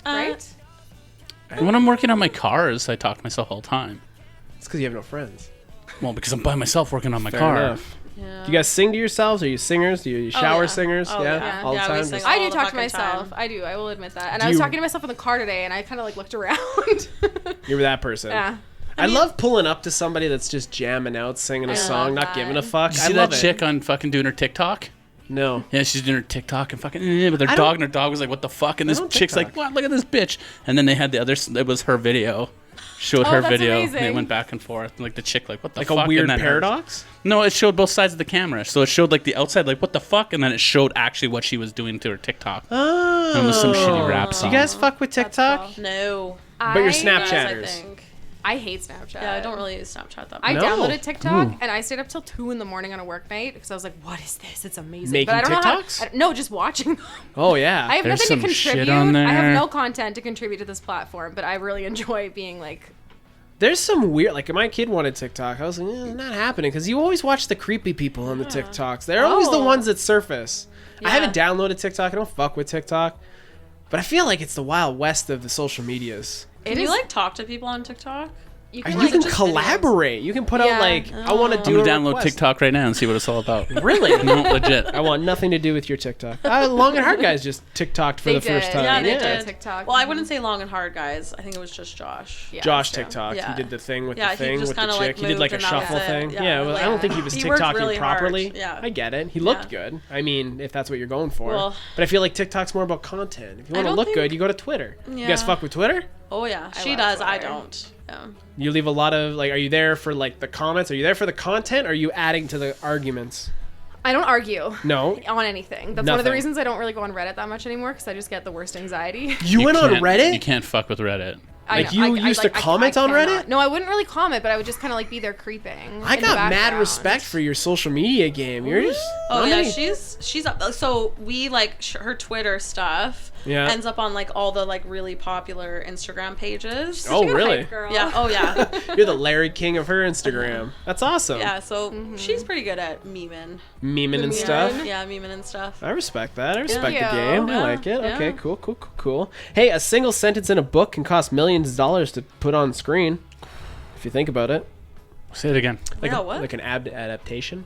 right? When I'm working on my cars, I talk to myself all the time. it's because you have no friends. Well, because I'm by myself working on my Fair car. enough. Yeah. Do you guys sing to yourselves? Are you singers? Do you shower yeah. singers? Oh, yeah. all the Yeah, we time. sing Just- I all do the talk to fucking myself. time. I do. I will admit that. And Do I was you- talking to myself in the car today, and I kind of like looked around. You were that person. Yeah. I love pulling up to somebody that's just jamming out, singing a I song, love not that. giving a fuck. Did you I see love that it. chick on fucking doing her TikTok? No. Yeah, she's doing her TikTok and fucking with her I dog, don't- and her dog was like, "What the fuck?" And this don't chick's TikTok. like, "What? Look at this bitch!" And then they had the other. It was her video. Showed her that's video. And they amazing. went back and forth. And like the chick, like, "What the Like fuck?" a weird and then her- paradox? No, it showed both sides of the camera. So it showed like the outside, like, "What the fuck?" And then it showed actually what she was doing to her TikTok. Oh. And it was some shitty rap Do song. you guys fuck with TikTok? No. But you're I- Snapchatters. I think. I hate Snapchat. Yeah, I don't really use Snapchat that much. I No. downloaded TikTok Ooh. and I stayed up till 2 in the morning on a work night because I was like, "What is this? It's amazing." Making but I don't know how. TikToks? No, just watching. Oh, yeah. I have There's nothing to some shit contribute. on I have there. no content to contribute to this platform, but I really enjoy being like. There's some weird, like my kid wanted TikTok. I was like, it's not happening because you always watch the creepy people on the TikToks. They're always the Oh. ones that surface. I Yeah. haven't downloaded TikTok. I don't fuck with TikTok, but I feel like it's the wild west of the social medias. Can you like talk to people on TikTok? You You can, can like, just collaborate. You can put Yeah. out like, I want to I'm do gonna a download request. TikTok right now and see what it's all about. Really? No, legit. I want nothing to do with your TikTok. Long and Hard guys just TikToked for They the first did. time. Yeah, they yeah. did. TikTok. Well, I wouldn't say long and hard, guys. I think it was just Josh. Yeah, Josh that's true. TikTok. Yeah. He did the thing with Yeah, the he thing just with the kinda, chick. like, He did like a moved and that shuffle was it. thing. Yeah, Yeah, well, I don't think he was he worked TikToking really hard. properly. Yeah. I get it. He looked Yeah. good. I mean, if that's what you're going for. Well- But I feel like TikTok's more about content. If you want to don't look think- good, you go to Twitter. You guys Yeah. fuck with Twitter? Oh yeah, she love does. I Twitter. don't. Yeah. You leave a lot of like. Are you there for like the comments? Are you there for the content? Or are you adding to the arguments? I don't argue No. on anything. That's one of the Nothing. reasons I don't really go on Reddit that much anymore because I just get the worst anxiety. You went on can't- Reddit? You can't fuck with Reddit. I Like, know. you used to comment on cannot. Reddit? No, I wouldn't really comment, but I would just kind of like be there creeping. I in the got mad background. respect for your social media game. You're just. Oh not yeah, many- she's so we like her Twitter stuff Yeah. ends up on like all the like really popular Instagram pages. Oh, You're a really? hype girl. Yeah. Oh yeah. You're the Larry King of her Instagram. That's awesome. Yeah. So she's pretty good at memeing. Memeing and Yeah. stuff. Yeah, memeing and stuff. I respect that. I respect the you. game. I Yeah. like it. Yeah. Okay, cool. Hey, a single sentence in a book can cost millions of dollars to put on screen. If you think about it, Say it again. like Yeah, what? like an adaptation.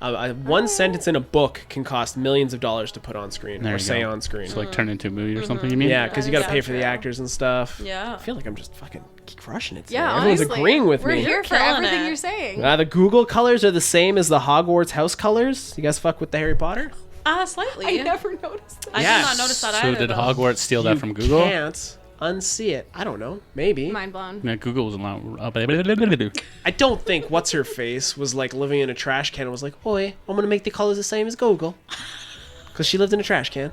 One sentence in a book can cost millions of dollars to put on screen There or you say go. on screen. It's like turn into a movie or something. You mean? Yeah, because you got to Yeah, pay for the true. actors and stuff. Yeah. I feel like I'm just fucking crushing it. Today. Yeah, Everyone's honestly, agreeing with we're me. here for killing everything it. you're saying. The Google colors are the same as the Hogwarts house colors. You guys fuck with the Harry Potter? Slightly. I never noticed that. I Yeah. did not notice that So either. did though. Hogwarts steal that You from Google? Can't unsee it. I don't know. Maybe. Mind blown. Yeah, Google was allowed. I don't think what's her face was like living in a trash can and was like, "Oi, I'm gonna make the colors the same as Google," because she lived in a trash can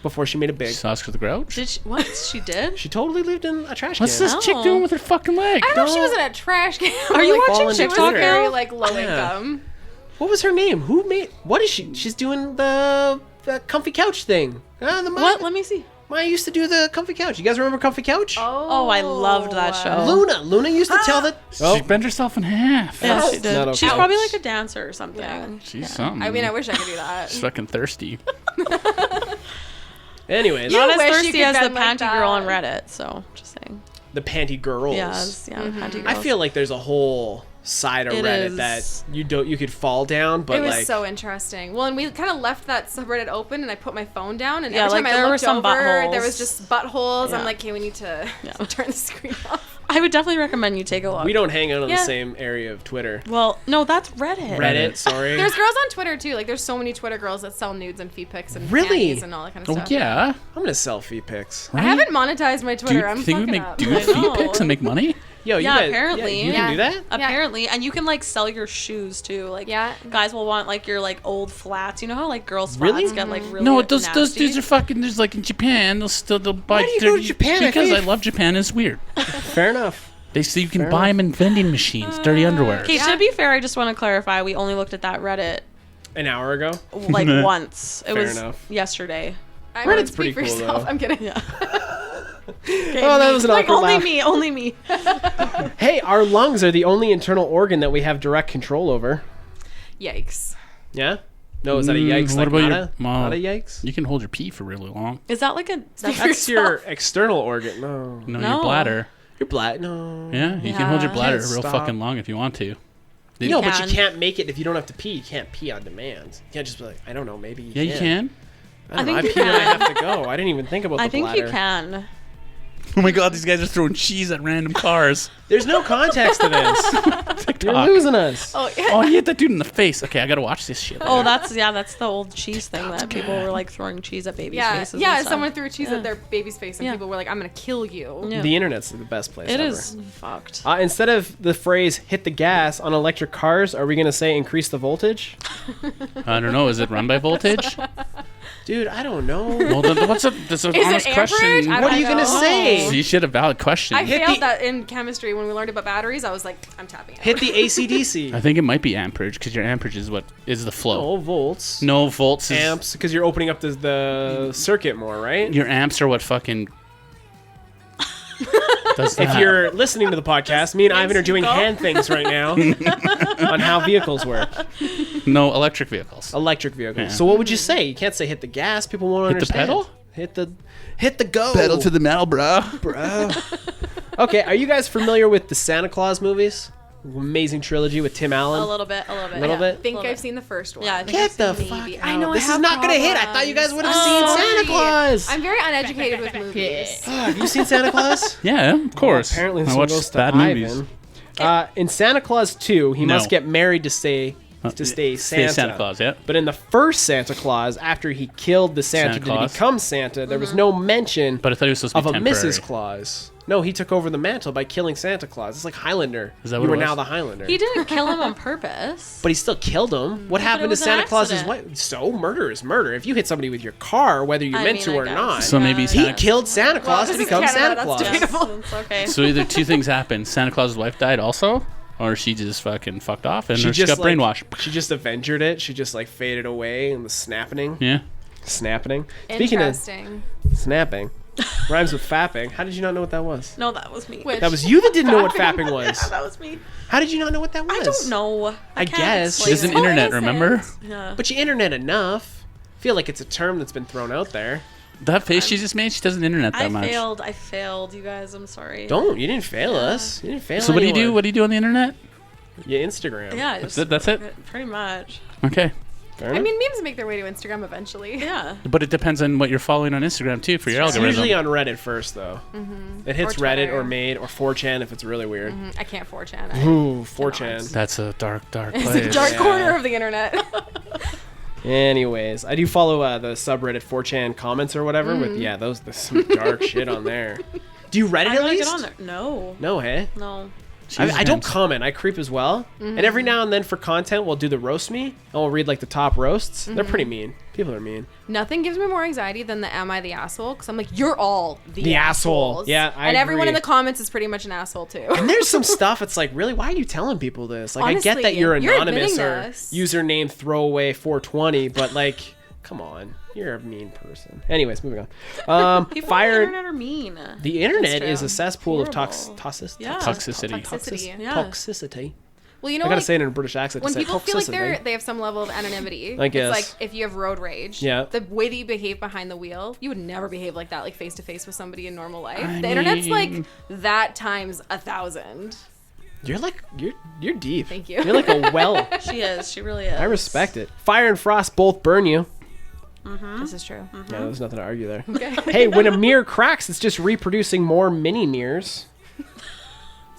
before she made it big. Oscar the Grouch. Did she, what she did? She totally lived in a trash What's can. this chick doing with her fucking leg? I don't know if she was Don't- in a trash can. Are you like, fall watching into She was TikTok Twitter. very now? like low Yeah. income. What was her name? Who made? What is she? She's doing the comfy couch thing. What? Let me see. Maya used to do the comfy couch. You guys remember comfy couch? Oh, I loved that show. Luna used to tell that. She bent herself in half. Yeah, Oh, she did. not okay. She's probably like a dancer or something. Yeah. She's something. I mean, I wish I could do that. She's fucking thirsty. Anyways, Not as wish you thirsty could as the bend like panty girl on that. Reddit. So just saying. the panty girls. Panty girls. I feel like there's a whole side of It Reddit is. that you could fall down, but It was like so interesting. Well, and we kind of left that subreddit open, and I put my phone down, and Yeah, every like, time I there were looked some over, buttholes. there was just buttholes. Yeah. I'm like, okay, we need to turn the screen off. I would definitely recommend you take a look. we don't hang out on the Yeah. same area of Twitter. Well, no, that's Reddit. Reddit, sorry. There's girls on Twitter too. Like, there's so many Twitter girls that sell nudes and feet pics and Really? panties and all that kind of Oh stuff. yeah. I'm gonna sell feet pics. I haven't monetized my Do Twitter. you I'm think we fucking make up. dude I feet know. pics and make money? Yo, you Yeah, guys, apparently. you can do Yeah. that. Apparently, and you can like sell your shoes too. Like, Yeah. guys will want like your like old flats. You know how like girls' flats Really? get like really No, those nasty? dudes are fucking. There's like in Japan, they'll buy. Why do you go to Japan? I Because thought I you- love Japan. It's weird. Fair enough. They say you can Fair buy them in vending machines, dirty underwear. Okay, to be fair, I just want to clarify. We only looked at that Reddit An hour ago. like once. It Fair was enough. yesterday. I Reddit's Reddit's pretty pretty for cool, yourself. though. I'm kidding. Yeah. Oh, that was an Like awkward only laugh. me, only me. Hey, our lungs are the only internal organ that we have direct control over. Yikes. Yeah? No, is that a yikes? What Like, about not, your a, mom? not a yikes? You can hold your pee for really long. Is that like a? That's your external organ. No. No, No. your bladder. Your bladder. No. Yeah, you can hold your Yeah. bladder Can't real stop. fucking long if you want to. No, but you can. can't make it if you don't have to pee. You can't pee on demand. You can't just be like, I don't know, maybe you Yeah, you can. I don't I know. think I you pee when I can. have to go. I didn't even think about I the think bladder. you can. Oh my god, these guys are throwing cheese at random cars. There's no context to this. You're TikTok. losing us. Oh, yeah. Oh, you hit that dude in the face. Okay, I gotta watch this shit. Oh, that's the old cheese thing that people were like throwing cheese at babies' Yeah, faces. yeah. and stuff. Someone threw cheese Yeah. at their baby's face, and Yeah. people were like, "I'm gonna kill you." Yeah. The internet's the best place It ever. is fucked. Instead of the phrase "hit the gas" on electric cars, are we gonna say "increase the voltage"? I don't know. Is it run by voltage? Dude, I don't know. Well, then that's an it honest amperage? question. I What are don't you gonna know. say? So you should have a valid question. I Hit failed the- that in chemistry when we learned about batteries. I was like, I'm tapping out. Hit the AC/DC. I think it might be amperage because your amperage is what is the flow. Oh, volts. No volts is Amps, because you're opening up the circuit more, right? your amps are what fucking. does If that. you're listening to the podcast, me and Ivan are doing go. hand things right now on how vehicles work. No electric vehicles. Electric vehicles. Yeah. So what would you say? You can't say hit the gas. People won't Hit the understand. pedal? Hit the go. the metal, bro. bro. Okay, are you guys familiar with the Santa Claus movies? Amazing trilogy with Tim Allen. A little bit. Little bit? I think Little I've bit. seen the first one. Yeah, I think Get the Maybe. fuck out. I know, I This is have not gonna hit. I thought you guys would have seen Oh, Santa sorry. Claus. I'm very uneducated with movies. Have you seen Santa Claus? Yeah, of course. Apparently, this I one watch goes to bad movies. Ivan. In Santa Claus 2, he No. must get married to stay to stay Stay Santa. Santa Claus, yeah. But in the first Santa Claus, after he killed the Santa, Santa to Claus. become Santa, there was no mention But I thought he was supposed to of be a temporary. Mrs. Claus. No, he took over the mantle by killing Santa Claus. It's like Highlander. Is that you what were it was? now the Highlander. He didn't kill him on purpose. But he still killed him. What happened to was an Santa Claus's accident. wife? So murder is murder. If you hit somebody with your car, whether you I meant mean, to I or guess. not, So maybe he Santa- killed Santa Claus to this is become Canada, Santa that's Claus. debatable. It's okay. So either two things happened. Santa Claus's wife died also, or she just fucking fucked off and she got like, brainwashed. She just avenged it. She just like faded away in the snapping. Yeah. Snapping. Speaking of Interesting. snapping, rhymes with fapping. How did you not know what that was? No, that was me. Which- That was you that didn't know what fapping was. Yeah, that was me. How did you not know what that was? I don't know. I can't guess. explain There's an it. So internet, innocent. remember? Yeah. But you internet enough. I feel like it's a term that's been thrown out there. That face she just made, she doesn't internet that I much. failed, you guys. I'm sorry. Don't. You didn't fail us. You didn't fail So what do you do? anyone. What do you do on the internet? Yeah, Instagram. Yeah, That's it? Pretty much. Okay. Fair I enough. mean, memes make their way to Instagram eventually. Yeah. But it depends on what you're following on Instagram too for your It's algorithm. usually on Reddit first, though. It hits Or Reddit Twitter. or Made or 4chan if it's really weird. I can't 4chan. Ooh, 4chan. That's a dark It's place. a dark Yeah. corner of the internet. Anyways, I do follow the subreddit 4chan comments or whatever. With there's some dark shit on there. Do you Reddit I at really least? get on there. No. No, hey. No. I don't comment. I creep as well. And every now and then for content, we'll do the roast me, and we'll read like the top roasts. They're pretty mean. People are mean. Nothing gives me more anxiety than the "Am I the asshole?" Because I'm like, you're all the asshole. assholes. Yeah, I and everyone in agree. the comments is pretty much an asshole too. And there's some stuff. It's like, really, why are you telling people this? Like, I get that Honestly, you're you're anonymous admitting or this. username throwaway 420, but like, come on, you're a mean person. Anyways, moving on. People Fire. on the internet are mean. The internet That's is true. a cesspool of Horrible. toxicity. Toxicity. Toxicity. Yeah. Toxicity. Well, you know, I gotta like, say it in a British accent. when to say people feel like toxicity. they have some level of anonymity, I guess. it's like if you have road rage, Yeah. the way that you behave behind the wheel, you would never behave like that, like face to face with somebody in normal life. I The internet's like mean- that times 1,000. You're deep. Thank you. You're like a well. She is. She really is. I respect it. Fire and frost both burn you. This is true. Yeah, there's nothing to argue there. Okay. Hey, when a mirror cracks, it's just reproducing more mini mirrors.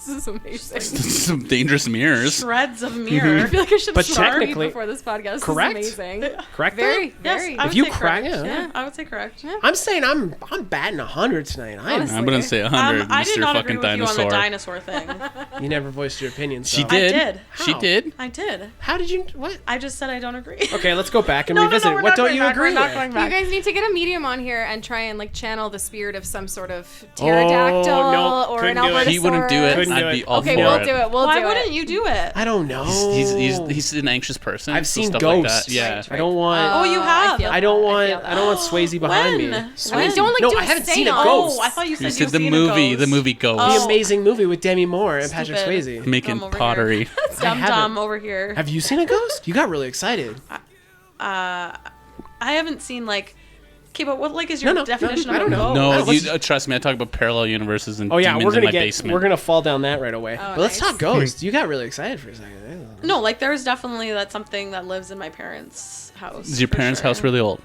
This is amazing. Some dangerous mirrors. Shreds of mirror. I feel like I should But start technically- before this podcast. This Correct? is amazing. Correct? Very, that? very. Yes, I would If you say crack- correct. yeah. I would say correct. I'm saying I'm batting 100 tonight. Honestly. I'm gonna say 100, I did Mr. not agree fucking with you on the dinosaur. dinosaur thing. You never voiced your opinion. So. She did. did. She How? did. I did. How did you? What? I just said I don't agree. Okay, let's go back and No, no, revisit. no, we're What not don't going you back. agree We're not with? going You back. guys need to get a medium on here and try and like channel the spirit of some sort of pterodactyl Oh, no, or couldn't an do it. Albertosaurus. He wouldn't do it. Couldn't do I'd be it. all Okay, for we'll it. do it. We'll Why do wouldn't it. you do it? I don't know. He's an anxious person. I've so seen stuff ghosts. Like that. Yeah. Right, I don't want. Oh, you have? feel I don't that. want. feel I don't want that. Swayze behind me. When? I mean, don't like No, do I a haven't seen a seance. ghost. Oh, I thought you said You you said the seen a movie. ghost. The movie Ghost. The Oh. amazing movie with Demi Moore and Patrick Stupid. Swayze. Making Dumb over pottery. Dumb haven't. dumb over here. Have you seen a ghost? You got really excited. I haven't seen like. Okay, but what like is your No, definition I of don't a know. ghost? No, let's- you, trust me. I talk about parallel universes and Oh yeah, demons we're in gonna my get. basement. We're gonna fall down that right away. Oh, But let's nice. talk ghosts. You got really excited for a second. No, like there's definitely that's something that lives in my parents' house. Is your for parents' sure. house really old?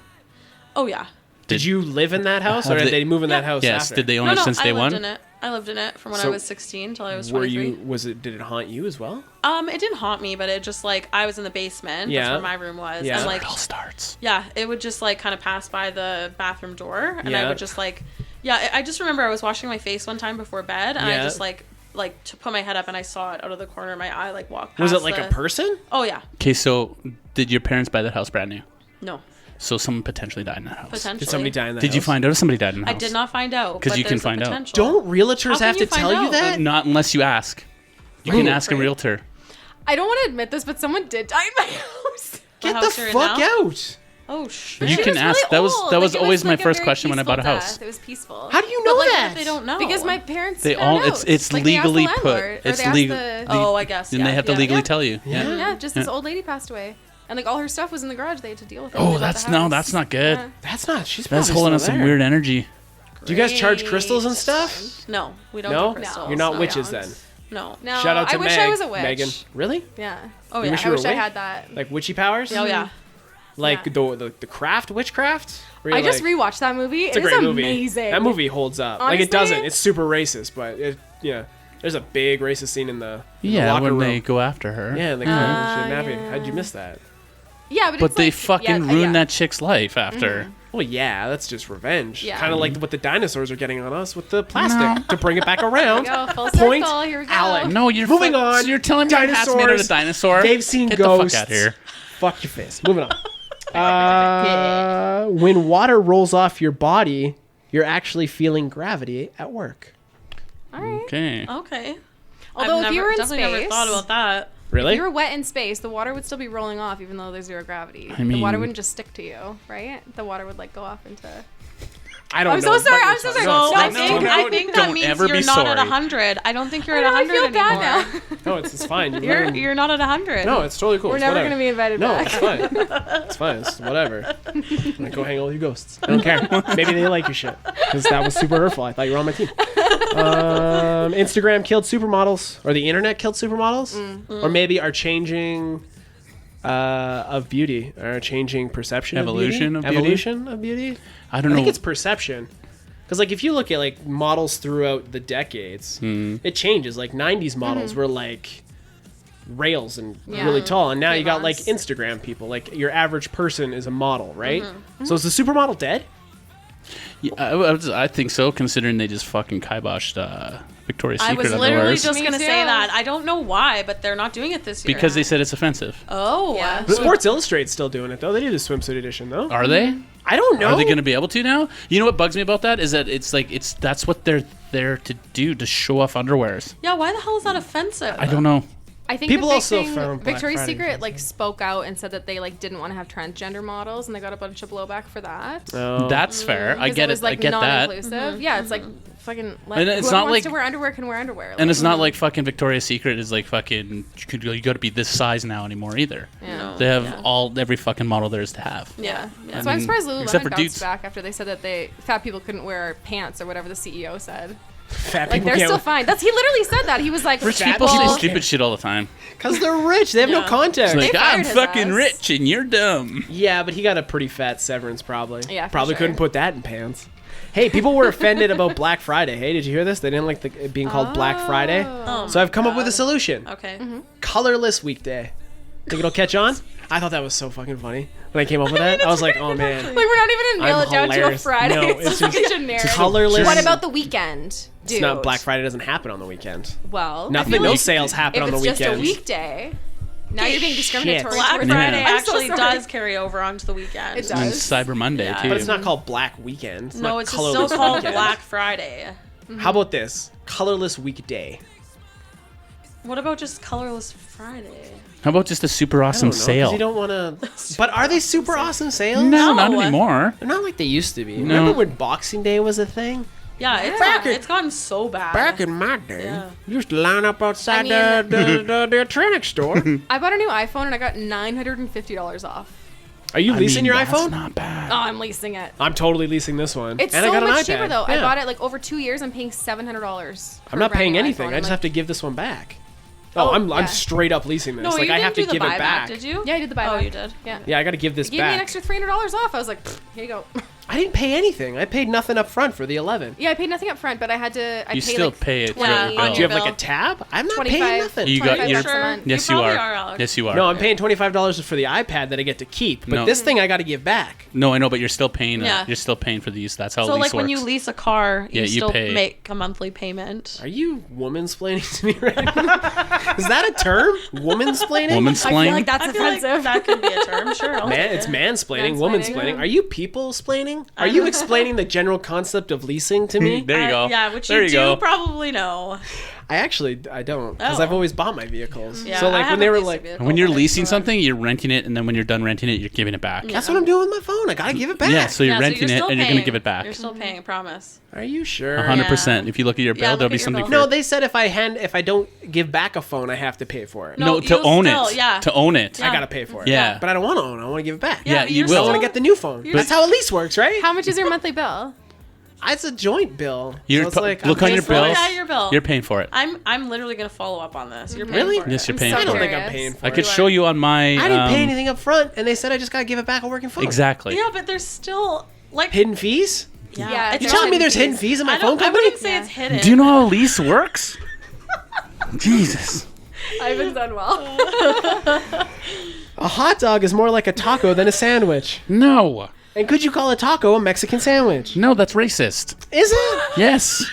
Oh yeah. Did you live in that house, or Have did they- they move in that Yeah. house? Yes. After? Did they own No, it no, since I day lived one? in it. I lived in it from when So I was 16 till I was Were 23. you? Was it? Did it haunt you as well? It didn't haunt me, but it just like I was in the basement. Yeah. That's where my room was. Yeah. And Where like it all starts. yeah, it would just like kind of pass by the bathroom door, and Yeah. I would just like yeah. I just remember I was washing my face one time before bed, and Yeah. I just like to put my head up, and I saw it out of the corner of my eye, like walk past. Was it like the- a person? Oh yeah. Okay, so did your parents buy that house brand new? No. So someone potentially died in that house. Potentially. Did somebody die in that Did you house? find out if somebody died in the I house? did not find out. 'Cause but you can there's a find out. potential. Don't realtors How can have you to find tell you out? that? Not unless you ask. You can ask a Right. realtor. I don't want to admit this, but someone did die in my house. Get house the you're in fuck now? out! Oh shit. You She can was ask. really That was old. that was Like, it always my like a first very question when I bought a peaceful house. death. It was peaceful. How do you know But, like, that? if they don't know. Because my parents They found all out. it's Like, they asked the legally landlord, put. or It's they asked legal. the- Oh, I guess. Then yeah, they have to yeah. legally Yeah. tell you. Yeah. Yeah, just this Yeah. old lady passed away, and like all her stuff was in the garage. They had to deal with it. Oh, They bought the house. that's not good. Yeah. That's not. She's That's probably holding us still some there. weird energy. Do you guys charge Great. crystals and stuff? No, we don't No? do crystals. You're not No, witches don't. then. No. No, Shout out to I wish Meg, I was a witch. Megan. Really? Yeah. Oh You yeah. wish I you were wish a I witch? had that. Like witchy powers? Oh yeah. Like Yeah. the craft, witchcraft? Where I you're just like- rewatched that movie. It's a it is great movie. amazing. That movie holds up. Like it Honestly- doesn't. It's super racist, but it yeah. There's a big racist scene in the Yeah, locker when room. they go after her. Yeah, and they call shit nappy. How'd you miss that? Yeah, But it's they like, fucking ruined that chick's life after. Well, yeah, that's just revenge. Yeah. Kind of like what the dinosaurs are getting on us with the plastic to bring it back around. Go full Point circle. Here we go. Alec. No, you're Moving on. So you're telling me your hat's made out of Dinosaurs. dinosaur? They've seen Get ghosts. the fuck out here. Fuck your face. Moving on. When water rolls off your body, you're actually feeling gravity at work. All right. Okay. Okay. Although if you were in definitely never space, thought about that. Really? if you were wet in space, the water would still be rolling off, even though there's zero gravity. I mean- the water wouldn't just stick to you, right? The water would like go off into. I don't I'm know. so sorry, what I'm you're so talking sorry. about. So No, I think that Don't means ever you're be not at sorry. 100. I don't think you're at I 100 feel bad anymore. now. No, it's fine. You're not at 100. No, it's totally cool. We're It's never whatever. gonna be invited No, back. it's fine. It's fine. It's whatever. I'm gonna go hang out with your ghosts. I don't care. Maybe they like your shit because that was super hurtful. I thought you were on my team. Instagram killed supermodels, or the internet killed supermodels, or maybe are changing of beauty, or changing perception Evolution of of beauty. beauty? Evolution of beauty. I don't I know. think it's perception. Because, like, if you look at, like, models throughout the decades, it changes. Like, 90s models were, like, rails and Yeah. really tall. And now you got, like, K-Boss. Instagram people. Like, your average person is a model, right? So is the supermodel dead? Yeah, I think so, considering they just fucking kiboshed Victoria's I Secret was literally underwears. just Me going to too. say that. I don't know why, but they're not doing it this year. because they said it's offensive. Oh. Yeah. But Sports Illustrated's still doing it, though. They do the swimsuit edition, though. Are they? I don't know. Are they going to be able to now? You know what bugs me about that is that that's what they're there to do, to show off underwears. Yeah, why the hell is that offensive? I don't know. I think People the big also thing, found Black Victoria's Friday Secret offensive. like spoke out and said that they like didn't want to have transgender models, and they got a bunch of blowback for that. Oh. That's fair. I 'Cause get it. Was, it. like, I get that. non-inclusive. Yeah, it's like fucking. Let, And it's whoever not wants like- to wear underwear can wear underwear. And it's not like fucking Victoria's Secret is like fucking you got to be this size now anymore either. Yeah. They have every fucking model there is to have. Yeah. Yeah. So I'm surprised except Lululemon for bounced dudes. back after they said that fat people couldn't wear pants or whatever the CEO said. Fat Like people they're can't. still fine. He literally said that. He was like, Rich Fat people people say stupid shit all the time. Because they're rich. They have no Yeah. context. It's like, fired I'm his fucking ass. rich and you're dumb. Yeah, but he got a pretty fat severance, probably. Yeah, for probably sure. couldn't put that in pants. Hey, people were offended about Black Friday. Hey, did you hear this? They didn't like it being called Black Friday. Oh So I've come my up with a God. solution. Okay. Colorless weekday. Think it'll catch on? I thought that was so fucking funny when I came up with that. I was like, oh man. like we're not even gonna nail I'm it down to a hilarious. Friday. No, it's just like generic. colorless. What about the weekend, dude? It's not Black Friday doesn't happen on the weekend. Well, Nothing. I feel No like sales happen if on the it's weekend. just a weekday. Now you're being discriminatory. Black towards Friday me. I'm so actually sorry. does carry over onto the weekend. It And does. Cyber Monday Yeah. too. But it's not called Black Weekend. It's No, not it's just colorless still called weekend. Black Friday. How about this? Colorless weekday. What about just colorless Friday? How about just a super I awesome don't know, 'cause sale? You don't want to. But are they super awesome sales? No, not No. anymore. They're not like they used to be. No. Remember when Boxing Day was a thing? Yeah, it's Yeah. it's gotten so bad. Back in my day, Yeah. you used to line up outside I the electronic store. I bought a new iPhone and I got $950 off. Are you I leasing mean, your that's iPhone? Oh, not bad. I'm leasing it. I'm totally leasing this one. It's and so I got an much iPad. cheaper though. Yeah. I bought it like over 2 years. I'm paying $700. I'm not paying anything. I just have to give this one back. Oh, I'm yeah. straight up leasing this. No, like you I didn't have to do the give buyback, it back. did you? Yeah, I did the buyback. Oh, you did? Yeah. Yeah, I got to give this Gave me an back. extra $300 off. I was like, "Pfft, here you go. I didn't pay anything. I paid nothing up front for the 11. Yeah, I paid nothing up front, but I had to. I You paid still like pay it throughout Yeah, the on bill. Do you have bill. like a tab? I'm not 25. paying nothing. You got 25 your bucks a month. Yes, You you probably are. are, Alex. Yes, you are. No, I'm paying $25 for the iPad that I get to keep, but No. this thing I got to give back. No, I know, but you're still paying. Yeah. You're still paying for these. That's how So lease like when you works. lease a car, you Yeah, you still pay. make a monthly payment. Are you woman-splaining to me right now? Is that a term? Woman-splaining? Woman I feel splain. like that's I feel like offensive. that could be a term. Sure. I'll Man, take it's it. mansplaining, Mansplaining. woman-splaining. Are you people-splaining? Are you explaining the general concept of leasing to me? There you go. Yeah, which there you you do go. probably know. I don't, because Oh. I've always bought my vehicles. Yeah, so I like when haven't they were leased a like, vehicle. When you're Okay, leasing so- something, you're renting it, and then when you're done renting it, you're giving it back. that's what I'm doing with my phone. I gotta give it back. Yeah, so you're Yeah, renting it, still and you're gonna paying. give it back. You're still paying, I promise. Are you sure? 100%. If you look at your bill, Yeah, there'll look be at your something. bill. For No, they said if I don't give back a phone, I have to pay for it. No, no, to you'll own still- it. yeah. To own it. I gotta pay for it. Yeah. But I don't want to own it. I want to give it back. Yeah, but you you're will. I want to still- get the new phone. You're That's how a lease works, right? How much is your monthly bill? It's a joint bill. You're so it's pu- like, look I'm on your paying for bill. it. Yeah, your bill. You're paying for it. I'm literally gonna follow up on this. You're paying Really? for it. Yes, you're I'm paying so I don't for think it. I'm curious. paying for I it. could show you on my. I didn't pay anything up front, and they said I just gotta give it back a working phone. Exactly. Yeah, but there's still like Hidden fees? Yeah, it's You it's not- telling me there's hidden hidden fees in my I phone don't. I company? wouldn't say Yeah. it's hidden. Do you know how a lease works? Jesus. Ivan's done well. A hot dog is more like a taco than a sandwich. No. And could you call a taco a Mexican sandwich? No, that's racist. Is it? Yes.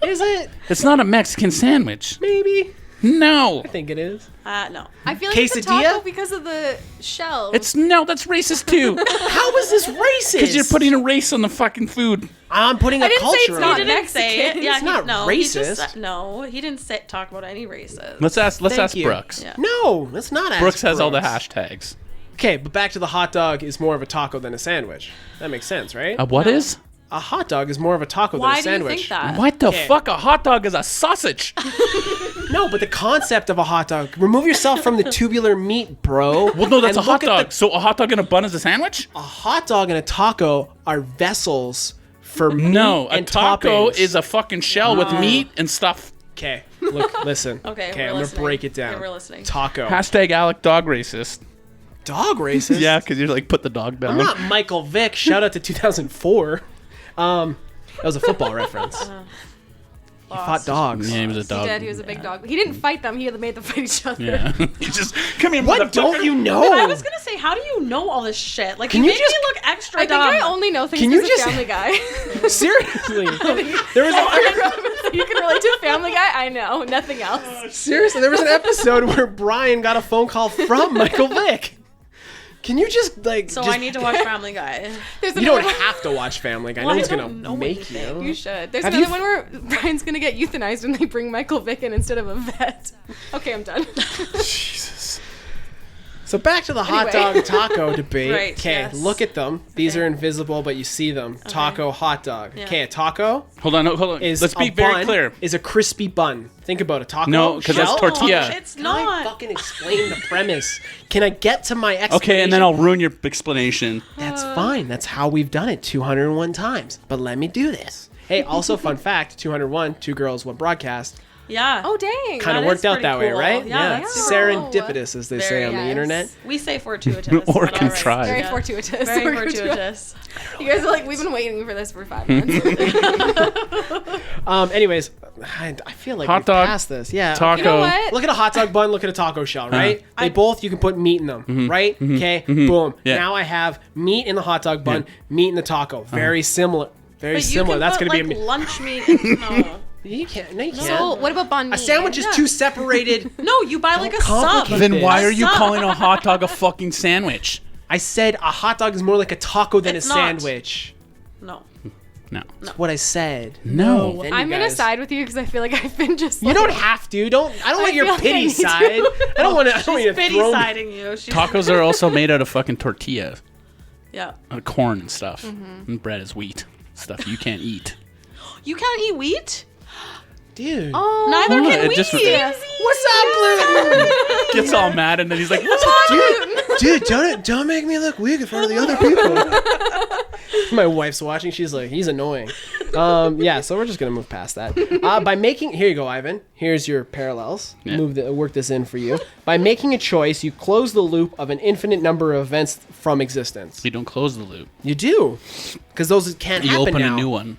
Is it? It's not a Mexican sandwich. Maybe. No. I think it is. No. I feel like it's a Quesadilla? taco because of the shell. That's racist too. How is this racist? Because you're putting a race on the fucking food. I'm putting a didn't say culture it's on not it. He didn't say it. Mexican. Yeah, It's not no, racist. He didn't talk about any races. Let's ask Thank you. Brooks. Yeah. No, that's not ask Brooks has all the Brooks. hashtags. Okay, but back to the hot dog is more of a taco than a sandwich. That makes sense, right? What is? A hot dog is more of a taco Why than a do you sandwich. think that? What the Okay. fuck? A hot dog is a sausage. No, but the concept of a hot dog. Remove yourself from the tubular meat, bro. Well, no, that's And a hot look at dog. So a hot dog in a bun is a sandwich? A hot dog and a taco are vessels for meat No, a and taco toppings. is a fucking shell with meat and stuff. Okay, look, listen. Okay, okay, we're I'm gonna listening. break it down. Okay, we're listening. Taco. Hashtag Alec dog racist. Dog racist. Yeah, because you're like, put the dog down. I'm not Michael Vick. Shout out to 2004. That was a football reference. He fought dogs. Yeah, he was a He dog. did. He was a big dog. He didn't fight them. He made them fight each other. Yeah. He just, come here, What motherfucker. don't you know? I was gonna say, how do you know all this shit? Like, Can you you make just- me look extra I think dumb. I only know things Can you because just- of Family Guy. Seriously. There was a, You can relate to Family Guy? I know. Nothing else. seriously, there was an episode where Brian got a phone call from Michael Vick. Can you just like? So just, I need to watch Family Guy. There's You another don't one- have to watch Family Guy. Well, no I one's don't gonna know make anything. You should. There's Have another you- one where Brian's gonna get euthanized when they bring Michael Vick in instead of a vet. Okay, I'm done. Jesus. So back to the hot Anyway. dog taco debate. Right, Okay, yes. look at them. These are invisible, but you see them. Taco, hot dog. Yeah. Okay, a taco Hold on. is Let's be a very bun, clear. Is a crispy bun. Think about a taco. No, 'cause that's shell? tortilla. It's Can I not. fucking explain the premise? Can I get to my explanation? Okay, and then I'll ruin your explanation. That's fine. That's how we've done it 201 times. But let me do this. Hey, also fun fact, 201, 2 girls, 1 broadcast. Yeah. Oh, dang. Kind of That worked is out pretty that way, cool. right? Yeah, that's super Serendipitous, as they say Very, on the yes. internet. We say fortuitous. Or but all right. contrived. Very Yeah. fortuitous. Very fortuitous. You guys are like, we've been waiting for this for 5 minutes. Anyways, I feel like Hot we've dog, passed this. Yeah. taco. You know what? Look at a hot dog bun. Look at a taco shell, right? They both, you can put meat in them, right? Okay, boom. Yeah. Now I have meat in the hot dog bun, meat in the taco. Very similar. Very But you similar. can That's put, going to like, be a lunch meat. No. You can't. No, you can't. So, what about banh mi? A sandwich is too separated. No, you buy like a sub. complicate Then why A are you sub. calling a hot dog a fucking sandwich? I said a hot dog is more like a taco than It's a not. sandwich. No. No. That's what I said. No. Then you I'm gonna guys- side with you because I feel like I've been just. You like, don't have to. Don't. I don't I want your feel like I pity need to. side. I don't want to. I don't want you She's to pity throw me. siding you. She's, Tacos are also made out of fucking tortilla, yeah. corn and stuff. Mm-hmm. And bread is wheat. Stuff you can't eat. You can't eat wheat? Dude. Oh, Neither Oh, can it we. just- What's up, gluten? Gets all mad and then he's like, what's up? Dude, don't make me look weak in front of the other people. My wife's watching. She's like, he's annoying. Yeah, so we're just gonna move past that. By making, here you go, Ivan. Here's your parallels. Yeah. Work this in for you. By making a choice, you close the loop of an infinite number of events from existence. You don't close the loop. You do, because those can't You happen open now. a new one.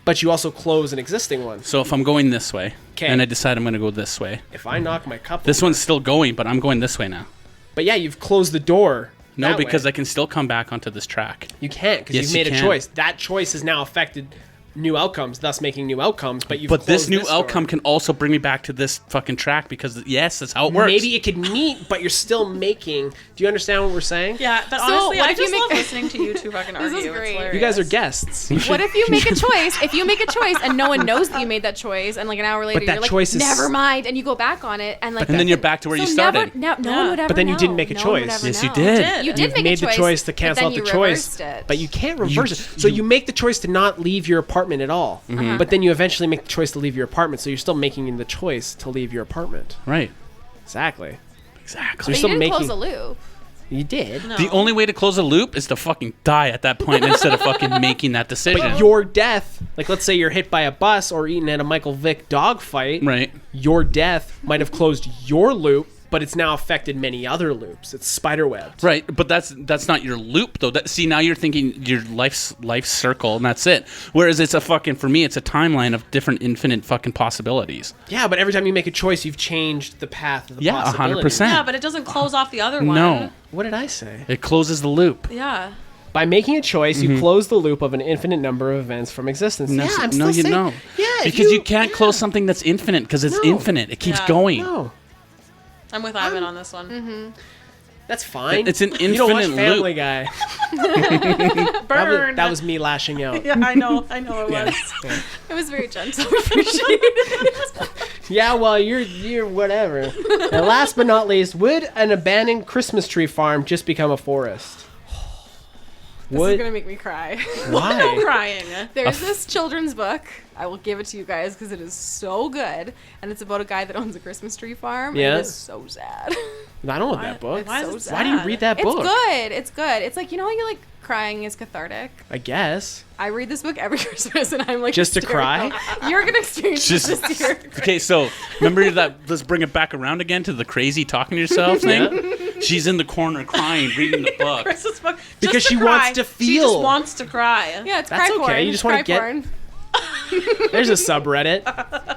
But you also close an existing one. So if I'm going this way 'Kay. and I decide I'm going to go this way, If I knock my cup, this over, one's still going, but I'm going this way now. but yeah, you've closed the door. No, that because way. I can still come back onto this track. You can't because Yes, you've made you a can. choice. That choice has now affected new outcomes, thus making new outcomes. But you've But this closed new door. outcome can also bring me back to this fucking track because, yes, that's how it works. Maybe it could meet, but you're still making. Do you understand what we're saying? Yeah, but So, honestly, what I if you just make- love listening to you two fucking argue. is It's great. hilarious. You guys are guests. What if you make a choice? If you make a choice and no one knows that you made that choice, and like an hour later But that you're like, choice is- never mind, and you go back on it, and like, And then you're back to where you started. No Yeah. one would ever But then you know. didn't make a No one would choice. ever Yes, you know. did. You did You've make made a choice the choice to but cancel then out the you choice, reversed it. but you can't reverse it. So you make the choice to not leave your apartment at all, but then you eventually make the choice to leave your apartment. So you're still making the choice to leave your apartment. Right. Exactly. Exactly. But You're you still didn't making. close the loop. You did. No. The only way to close a loop is to fucking die at that point instead of fucking making that decision. But your death, like let's say you're hit by a bus or eaten at a Michael Vick dog fight, Right. your death might have closed your loop, but it's now affected many other loops. It's spiderwebbed. Right, but that's not your loop though. See, now you're thinking your life circle, and that's it. Whereas it's for me, it's a timeline of different infinite fucking possibilities. Yeah, but every time you make a choice, you've changed the path of the Yeah, possibilities. 100%. Yeah, but it doesn't close off the other one. No, What did I say? it closes the loop. Yeah. By making a choice, you close the loop of an infinite number of events from existence. No, Yeah, I'm no, still you saying, don't. Yeah, Because you can't close something that's infinite because it's No. infinite. It keeps Yeah. going. No, I'm with Ivan on this one. that's fine. It's an You don't watch infinite Family loop. Guy. Burn. That was me lashing out. Yeah, I know it Yeah. was. It was very gentle. Appreciate it. Yeah, well, you're whatever. And last but not least, would an abandoned Christmas tree farm just become a forest? This is gonna make me cry. Why? I'm crying. There's this children's book. I will give it to you guys because it is so good, and it's about a guy that owns a Christmas tree farm. Yeah. And it is so sad. I don't know that book. Why is so it sad. Why do you read that book? It's good. It's good. It's like, you know how you like crying is cathartic. I guess. I read this book every Christmas, and I'm like Just to hysterical. You're gonna experience Just- this year. Okay, so remember that? Let's bring it back around again to the crazy talking to yourself thing. She's in the corner crying, reading the book. Christmas book. Because Just she cry. wants to She just feel. wants to cry. Yeah, it's That's cry okay. porn. You It's just wanna cry get- porn. There's a subreddit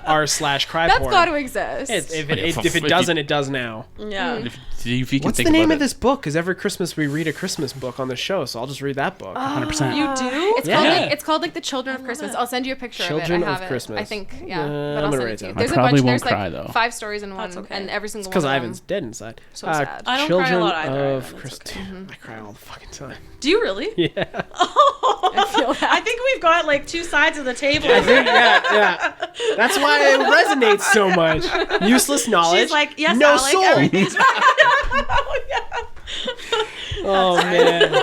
r/cry That's porn. got to exist. If it doesn't, it does now. Yeah. If you can What's think the name about of this book? Because every Christmas we read a Christmas book on the show, so I'll just read that book. 100%. You do? It's Yeah. called it's called like the Children of Christmas. I'll send you a picture Children of it. I of have it. Christmas. I think, yeah. I'm but I'll gonna send write it to you. it down. There's I a bunch. probably won't There's cry, like though. 5 stories in one, That's okay. and every single Because one. Ivan's dead inside. So sad. I don't cry a Children lot either, of Ivan, it's Christmas. okay. I cry all the fucking time. Do you really? Yeah. I feel that. I think we've got like two sides of the table. yeah. That's why it resonates so much. Useless knowledge. She's like, yes, no Alec, soul. everything's right. Yeah. Oh man.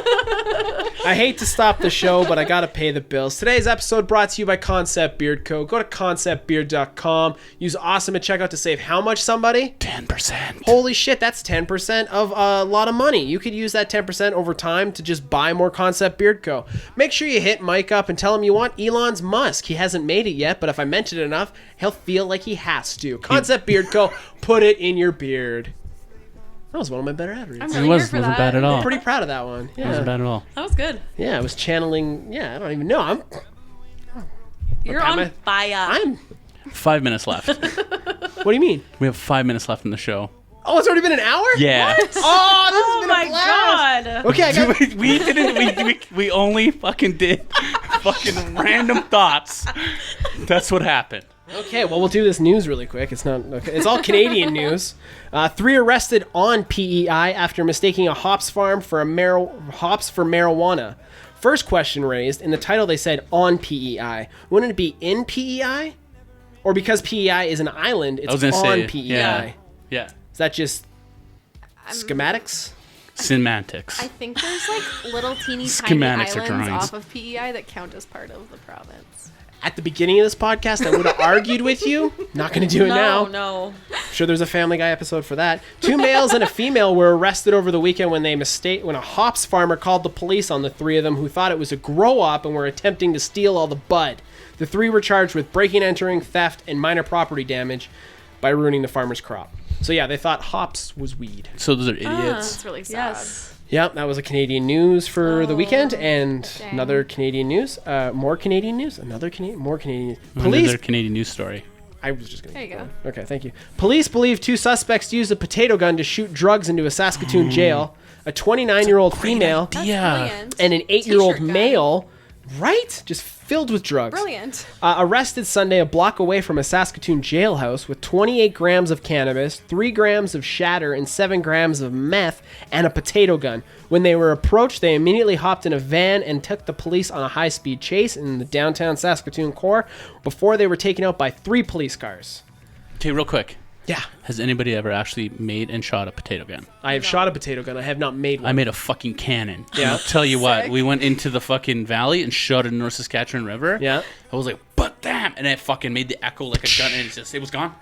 I hate to stop the show, but I gotta pay the bills. Today's episode brought to you by Concept Beard Co. Go to conceptbeard.com. Use awesome at checkout to save how much, somebody? 10%. Holy shit, that's 10% of a lot of money. You could use that 10% over time to just buy more Concept Beard Co. Make sure you hit Mike up and tell him you want Elon's Musk. He hasn't made it yet, but if I mention it enough, he'll feel like he has to. Concept Beard Co. Put it in your beard. That was one of my better ad reads. I'm It really wasn't here for that. bad at all. Pretty proud of that one. It wasn't Yeah, bad at all. That was good. yeah, I was channeling. Yeah, I don't even know. You're Pat on my- fire. I'm. 5 minutes left. What do you mean? We have 5 minutes left in the show. Oh, it's already been an hour. Yeah. Oh, this has Oh been my a blast. god. Okay, I got. we didn't. We only fucking did fucking random thoughts. That's what happened. Okay, well, we'll do this news really quick. It's not okay. It's all Canadian news. 3 arrested on PEI after mistaking a hops farm for hops for marijuana. First question raised in the title. They said on PEI. Wouldn't it be in PEI? Or because PEI is an island, it's I was gonna on say, PEI. yeah. Yeah. Is that just schematics? Semantics. I think there's like little teeny tiny Schematics or islands drawings. off of PEI that count as part of the province. At the beginning of this podcast, I would have argued with you. Not going to do it now. No. I'm sure there's a Family Guy episode for that. 2 males and a female were arrested over the weekend when a hops farmer called the police on the 3 of them who thought it was a grow-up and were attempting to steal all the bud. The 3 were charged with breaking, entering, theft, and minor property damage by ruining the farmer's crop. So yeah, they thought hops was weed. So those are idiots. It's really sad. Yes. Yep, that was a Canadian news for the weekend, and dang. another Canadian news. More Canadian news. More Canadian news. Another Police. Canadian news story. I was just gonna. There you go. Okay, thank you. Police believe 2 suspects used a potato gun to shoot drugs into a Saskatoon jail. A 29-year-old female Yeah. Brilliant. and an 8-year-old T-shirt gun. male. Right? Just filled with drugs. Brilliant. Arrested Sunday a block away from a Saskatoon jailhouse with 28 grams of cannabis, 3 grams of shatter, and 7 grams of meth, and a potato gun. When they were approached, they immediately hopped in a van and took the police on a high-speed chase in the downtown Saskatoon core before they were taken out by 3 police cars. Okay, real quick. Yeah. Has anybody ever actually made and shot a potato gun? I have shot a potato gun. I have not made one. I made a fucking cannon. Yeah. And I'll tell you what, Sick. we went into the fucking valley and shot it in North Saskatchewan River. Yeah. I was like, but damn! And it fucking made the echo like a gun, and it was gone.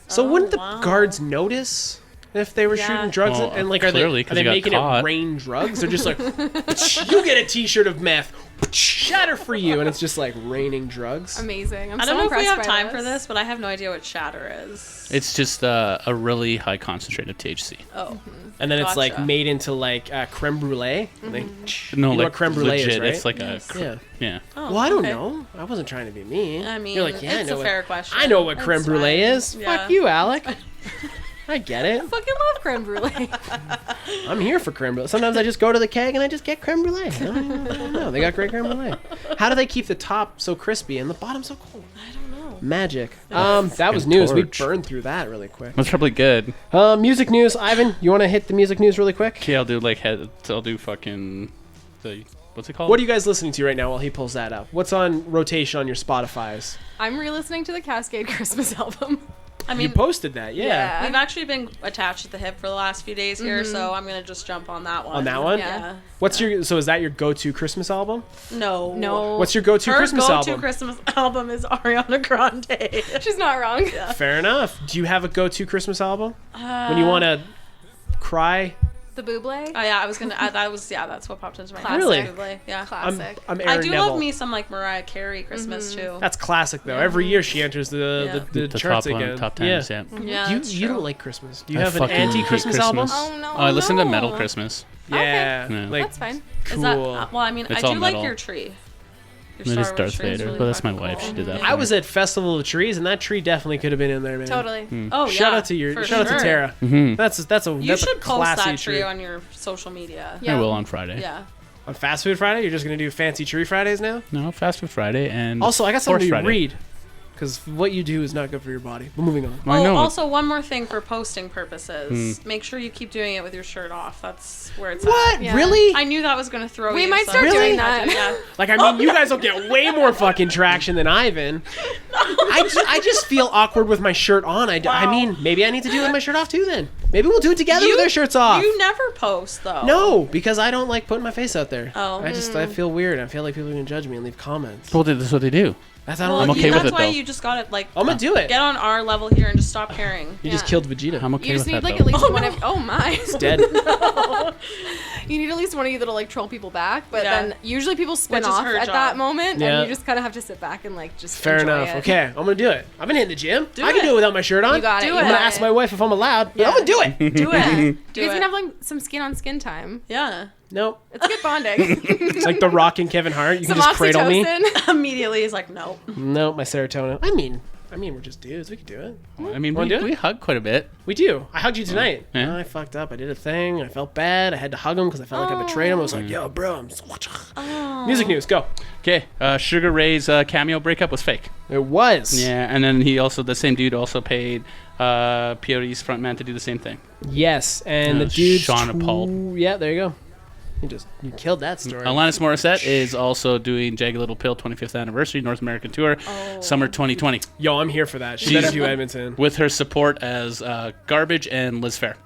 So wouldn't the wow. guards notice if they were Yeah. shooting drugs? Well, And like, are they clearly, 'cause are they you got making caught. it rain drugs? They're just like, you get a T-shirt of meth. shatter for you, and it's just like raining drugs. Amazing. I'm I so don't know if we impressed have by time for this, but I have no idea what shatter is. It's just a really high concentrate of THC. Oh. And then it's like Gotcha. made into like creme brulee. No, you know like what creme brulee legit. is, right? It's like Yeah. yeah. Oh, Well, I don't okay. know. I wasn't trying to be mean. I mean, You're like, yeah, it's I know a what, fair question. I know what creme It's brulee fine. is. Yeah. Fuck you, Alec. I get it. I fucking love creme brulee. I'm here for creme brulee. Sometimes I just go to the keg and I just get creme brulee. I don't know. They got great creme brulee. How do they keep the top so crispy and the bottom so cold? I don't know. Magic. That was news. We torch. burned through that really quick. That's probably good. Music news. Ivan, you want to hit the music news really quick? Okay, I'll do I'll do fucking what's it called? What are you guys listening to right now while he pulls that up? What's on rotation on your Spotify's? I'm re-listening to the Cascade Christmas album. I You mean, posted that, yeah. we've actually been attached at the hip for the last few days here, so I'm gonna just jump on that one. On that one? Yeah. What's your is that your go-to Christmas album? No. No. What's your go-to Her Christmas go-to album? Christmas album is Ariana Grande. She's not wrong. Fair enough. Do you have a go-to Christmas album? When you want to cry? The Buble. Oh yeah, I was gonna. That's what popped into my head. Really? Probably, yeah. Classic. I'm I Aaron do Neville. love me some like Mariah Carey Christmas too. That's classic though. Every year she enters the the charts top again. top 10s, yeah. Yeah, You that's you true. don't like Christmas. Do you I have an fucking hate anti-Christmas album? Christmas. Oh no. Oh, I listen to no. metal Christmas. Yeah, Yeah. like That's fine. cool. Is that, well, I mean, It's I all do like metal. your tree. Your It Star is Wars Darth tree is Vader, really but that's my fucking wife. cool. She did that. I was at Festival of Trees and that tree definitely could have been in there, man. Totally. Oh yeah. Shout out to for shout out sure. to Tara. Mhm. That's a You that's should a post classy that tree tree. on your social media. Yeah. I will on Friday. Yeah. On Fast Food Friday, you're just gonna do Fancy Tree Fridays now. No, Fast Food Friday and Also, I got Horse something to Friday. read, because what you do is not good for your body. But moving on. I know. Also, one more thing for posting purposes. Make sure you keep doing it with your shirt off. That's where it's What? at. Yeah. Really? I knew that was going to throw We you. might so- start Really? doing that. Yeah. Like, I mean, you guys will get way more fucking traction than Ivan. I just feel awkward with my shirt on. I Wow. mean, maybe I need to do it with my shirt off too then. Maybe we'll do it together with our shirts off. You never post though. No, because I don't like putting my face out there. Oh. I feel weird. I feel like people are going to judge me and leave comments. Well, that's what they do. That's I don't Well, like I'm okay with that's it, why though. you just got to like I'm going to do it. get on our level here and just stop caring. You just Yeah. killed Vegeta. I'm okay You just with need that like though. at least Oh, one no. of. Oh my. He's dead. You need at least one of you that'll like troll people back, but Yeah. then usually people spin Which is off her at job. that moment, Yeah. and you just kind of have to sit back and like just Fair enjoy enough. it. Okay, I'm going to do it. I've been hitting the gym. Do I can it. do it without my shirt on. You got it. Do you it. I'm got going to ask my wife if I'm allowed, but Yeah. I'm going to do it. Do it. You Do guys it. can have like some skin on skin time. Yeah. Nope. It's good bonding. It's like The Rock and Kevin Hart. You Some can just cradle me. oxytocin. Immediately he's like, no. No, my serotonin. I mean, we're just dudes. We can do it. I mean, Wanna do it? we hug quite a bit. We do. I hugged you tonight. Yeah. I fucked up. I did a thing. I felt bad. I had to hug him because I felt like I betrayed him. I was like, yo, bro. Music news. Go. Okay, Sugar Ray's cameo breakup was fake. It was. Yeah, and then the same dude also paid P.O.D.'s frontman to do the same thing. Yes. And the dude. Sean Paul. Yeah, there you go. You killed that story. Alanis Morissette is also doing Jagged Little Pill 25th Anniversary North American Tour, Summer 2020, Yo, I'm here for that. She's She's- better do Edmonton. with her support as Garbage and Liz Fair.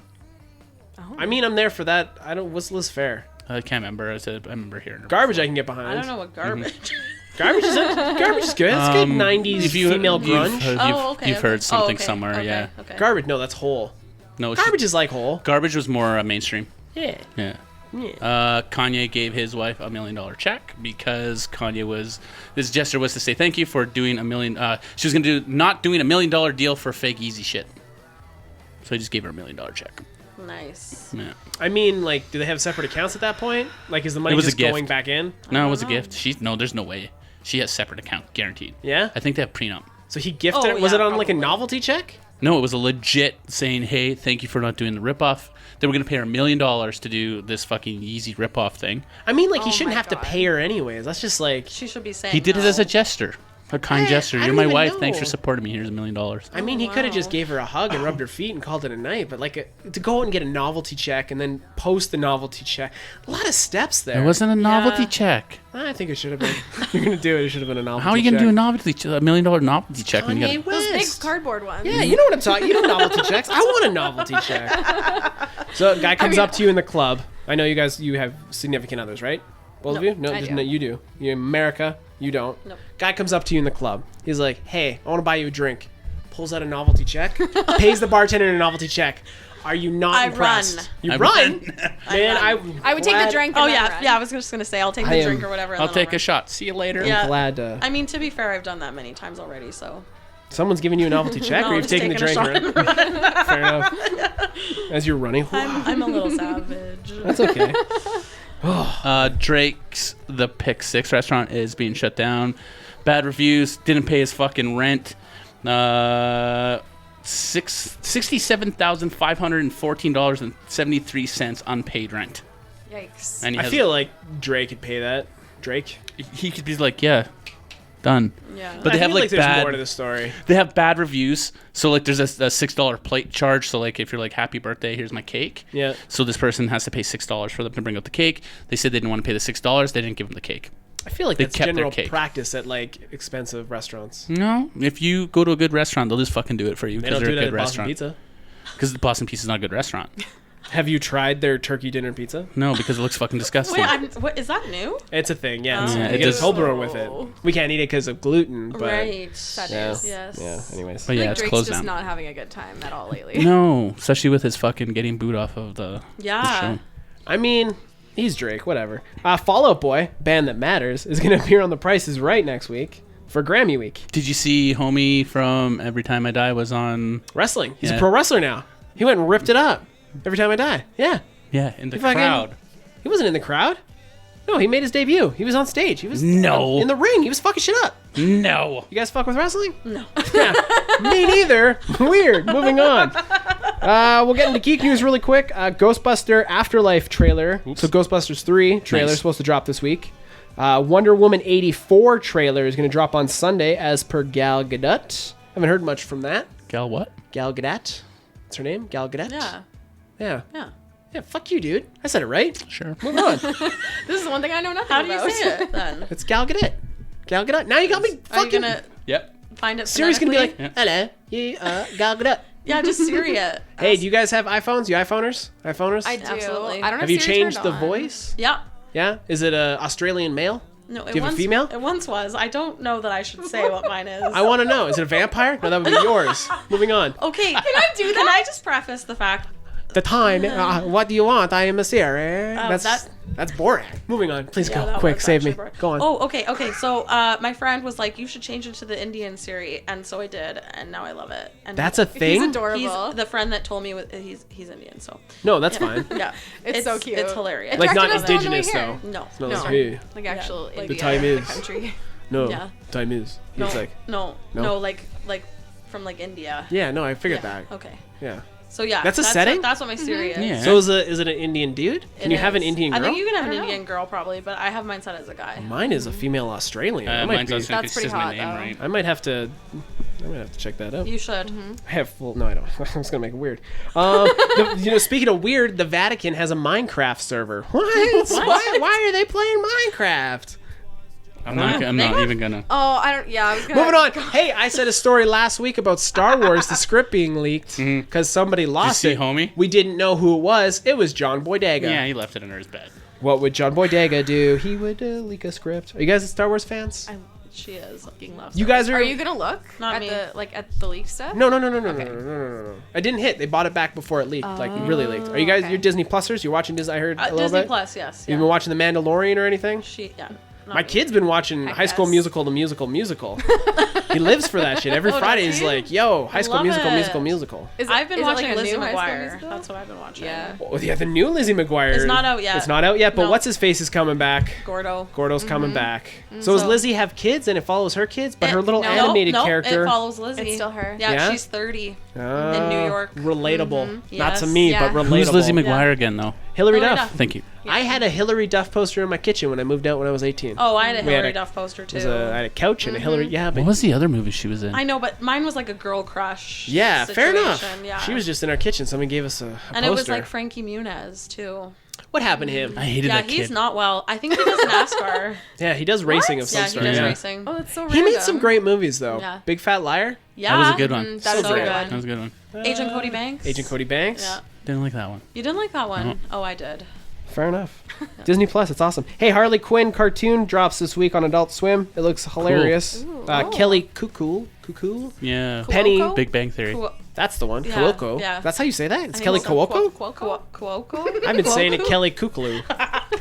I mean, I'm there for that. What's Liz Fair? I can't remember. I remember hearing her. Garbage I can get behind. I don't know what garbage. Garbage is good. It's good 90s If you, female grunge. You've heard Oh, something okay, somewhere, okay, yeah. Okay. Garbage, no, that's whole. No, Garbage is like whole. Garbage was more mainstream. Yeah. Yeah. Yeah. Kanye gave his wife $1 million check because his gesture was to say thank you for doing $1 million. She was gonna not doing $1 million deal for fake Yeezy shit. So he just gave her $1 million check. Nice. Yeah. I mean, like, do they have separate accounts at that point? Like, is the money It was a just gift. going back in? No, it was a gift. No, there's no way. She has separate account, guaranteed. Yeah? I think they have prenup. So he gifted Oh, it? Was yeah, it on, like, a probably. novelty check? No, it was a legit saying, hey, thank you for not doing the ripoff. They were going to pay her $1 million to do this fucking Yeezy ripoff thing. I mean, like, he Oh shouldn't my have to God. pay her anyways. That's just, like... She should be saying He did it as a no. gesture. A kind gesture. I You're don't my even wife. Thanks for know. supporting me. Here's $1 million. I mean, he could have just wow. gave her a hug and rubbed her feet and called it a night. But, like, to go out and get a novelty check and then post the novelty check. A lot of steps there. It wasn't a novelty Yeah. check. I think it should have been. If you're going to do it, it should have been a novelty check. How are you going to do a novelty $1 million novelty check when you Kanye got Those big West. cardboard ones. Yeah, you know what I'm talking. You know novelty checks. I want a novelty check. So a guy comes up to you in the club. I know you have significant others, right? Both of No, you? No, I just do. no, you do. You in America, you don't. Nope. Guy comes up to you in the club. He's like, "Hey, I want to buy you a drink." Pulls out a novelty check. Pays the bartender a novelty check. Are you not I impressed? run. You I run? run. Man, I would take the drink. Oh and then yeah, run. yeah. I was just gonna say I'll take I the am- drink or whatever. and I'll then take run. a shot. See you later. Yeah. Glad to... I mean, to be fair, I've done that many times already. So Someone's giving you a novelty check, No, or you've just taken the taking drink. a shot Right? Fair enough. As you're running. I'm a little savage. That's okay. Drake's The Pick 6 restaurant is being shut down. Bad reviews. Didn't pay his fucking rent. $67,514.73 unpaid rent. Yikes. And he I has, feel like Drake could pay that. Drake? he could be like, yeah, done. Yeah. But they I have feel like there's bad. more to the story. They have bad reviews. So like, there's a $6 plate charge. So like, if you're like, happy birthday, here's my cake. Yeah. So this person has to pay $6 for them to bring out the cake. They said they didn't want to pay the $6. They didn't give them the cake. I feel like They that's kept their general cake. practice at like expensive restaurants. No, if you go to a good restaurant, they'll just fucking do it for you They because don't they're do a that good at Boston restaurant. Pizza. Because the Boston Pizza is not a good restaurant. Have you tried their turkey dinner pizza? No, because it looks fucking disgusting. Wait, what is that new? It's a thing, yeah. Oh. You Yeah, it get does- a Toblerone with it. We can't eat it because of gluten, but Right. That yeah, is. Yes. yeah. Anyways, But I yeah, think it's Drake's closed just down. not having a good time at all lately. No, especially with his fucking getting booed off of the Yeah. show. I mean, he's Drake, whatever. Fall Out Boy, band that matters, is going to appear on The Price is Right next week for Grammy week. Did you see homie from Every Time I Die was on? Wrestling. He's a Yeah. pro wrestler now. He went and ripped it up. Every Time I Die. Yeah. Yeah, in the He fucking- crowd. He wasn't in the crowd. No, he made his debut. He was on stage. He was No. in the ring. He was fucking shit up. No. You guys fuck with wrestling? No. Yeah. Me neither. Weird. Moving on. We'll get into geek news really quick. Ghostbuster Afterlife trailer. So Ghostbusters 3 trailer is Nice. supposed to drop this week. Wonder Woman 84 trailer is going to drop on Sunday as per Gal Gadot. Haven't heard much from that. Gal, what? Gal Gadot. What's her name? Gal Gadot? Yeah. Yeah. Yeah. Yeah, fuck you, dude. I said it right. Sure. Move on. This is one thing I know nothing How do about. you say it then? It's Gal Gadot. Gal Gadot. Now you got me Are you fucking... gonna Yep. find it? Siri's going to be like, phonetically? hello, you, Gal Gadot. Yeah, just Siri it. Hey, do you guys have iPhones? You iPhoners? iPhoners? I do. Absolutely. I don't Have you Siri changed turned the on. voice? Yeah. Yeah? Is it a Australian male? No, Do you have a female? It once was. I don't know that I should say what mine is. I want to know. Is it a vampire? No, that would be yours. Moving on. Okay, can I do that? Can I just preface the fact? The time. What do you want? I am a Siri. Oh, That's boring. Moving on. Please Yeah, go. that Quick, was save me. actually boring. Go on. Oh, okay. So, my friend was like, "You should change it to the Indian Siri," and so I did, and now I love it. And That's a thing? He's adorable. He's the friend that told me he's Indian, so No, that's fine. yeah, It's so cute. It's hilarious. It Like, not attracted us to indigenous, when we were though. here. no, No, No. it's hey. Like actual like- India, The time is. country. No. Yeah. Time is. no, It's like, no, No? like from like India. yeah, no, I figured Yeah, that. Okay. Yeah. So yeah, That's a setting? That's what my Siri is. Yeah. So is it an Indian dude? Can It you have an is. Indian girl? I think you can have I an don't know. Indian girl probably, but I have mine set as a guy. Mine is a female Australian. I might Mine's be- also That's because pretty says my hot, name though. right. I might have to check that out. You should. I have full. No, I don't. I'm just gonna make it weird. Speaking of weird, the Vatican has a Minecraft server. Why are they playing Minecraft? I'm not even gonna. Oh, I don't. Yeah, I was gonna. Moving on. Hey, I said a story last week about Star Wars, the script being leaked because somebody lost see it. homie? We didn't know who it was. It was John Boyega. Yeah, he left it under his bed. What would John Boyega do? He would leak a script. Are you guys Star Wars fans? She is fucking loves. You guys are. Are you gonna look Not at me. the leaked stuff? No. No. I didn't hit. They bought it back before it leaked. Like really leaked. Are you guys? okay. You're Disney Plusers? You're watching Disney? I heard a little Disney bit. Plus, yes. Yeah. You've been watching The Mandalorian or anything? Yeah. not My me. kid's been watching High School guess. Musical, the musical. He lives for that shit. Every Oh, does Friday he's he? like, yo, High School love Musical, it. musical. Is it- I've been is it watching like a Lizzie new High School McGuire. Musical? That's what I've been watching. Yeah. Oh, yeah, the new Lizzie McGuire. It's not out yet. It's not out yet, but No. what's his face is coming back. Gordo. Gordo's coming back. So does So- Lizzie have kids and it follows her kids? But her little No, animated no, character. It follows Lizzie. It's still her. Yeah, Yeah? she's 30 Ah, in New York. Relatable. Not Yes. to me, Yeah. but relatable. Who's Lizzie McGuire again, though? Hillary Hillary Duff. Duff. Thank you. I had a Hillary Duff poster in my kitchen when I moved out when I was 18. Oh, I had a We had Hillary a- Duff poster It was too. I had a couch and a Hillary. Yeah, but What was the other movie she was in? I know, but mine was like a girl crush. yeah, fair enough. situation, Yeah. She was just in our kitchen. Someone gave us a and poster. it was like Frankie Muniz too. What happened to him? I hated Yeah, that he's kid. not well. I think he does NASCAR. Yeah, he does racing of some Yeah, he sort. does yeah. racing. Oh, that's so He random. made some great movies though. Yeah. Big Fat Liar, Yeah, That was a good one. That is so a good. good That was a good one. Agent Cody Banks. Agent Cody Banks. Yeah, Didn't like that one. you didn't like that one. No. Oh, I did. Fair enough. Disney Plus, it's awesome. Hey, Harley Quinn cartoon drops this week on Adult Swim. It looks hilarious. Ooh. Kelly Cuckoo. Yeah. Penny. Cuoco? Big Bang Theory. Cool. That's the one. Yeah, Cuoco. yeah. That's how you say that? It's think Kelly so. Cuoco? Cuoco? I've been saying it Kelly Kuklu.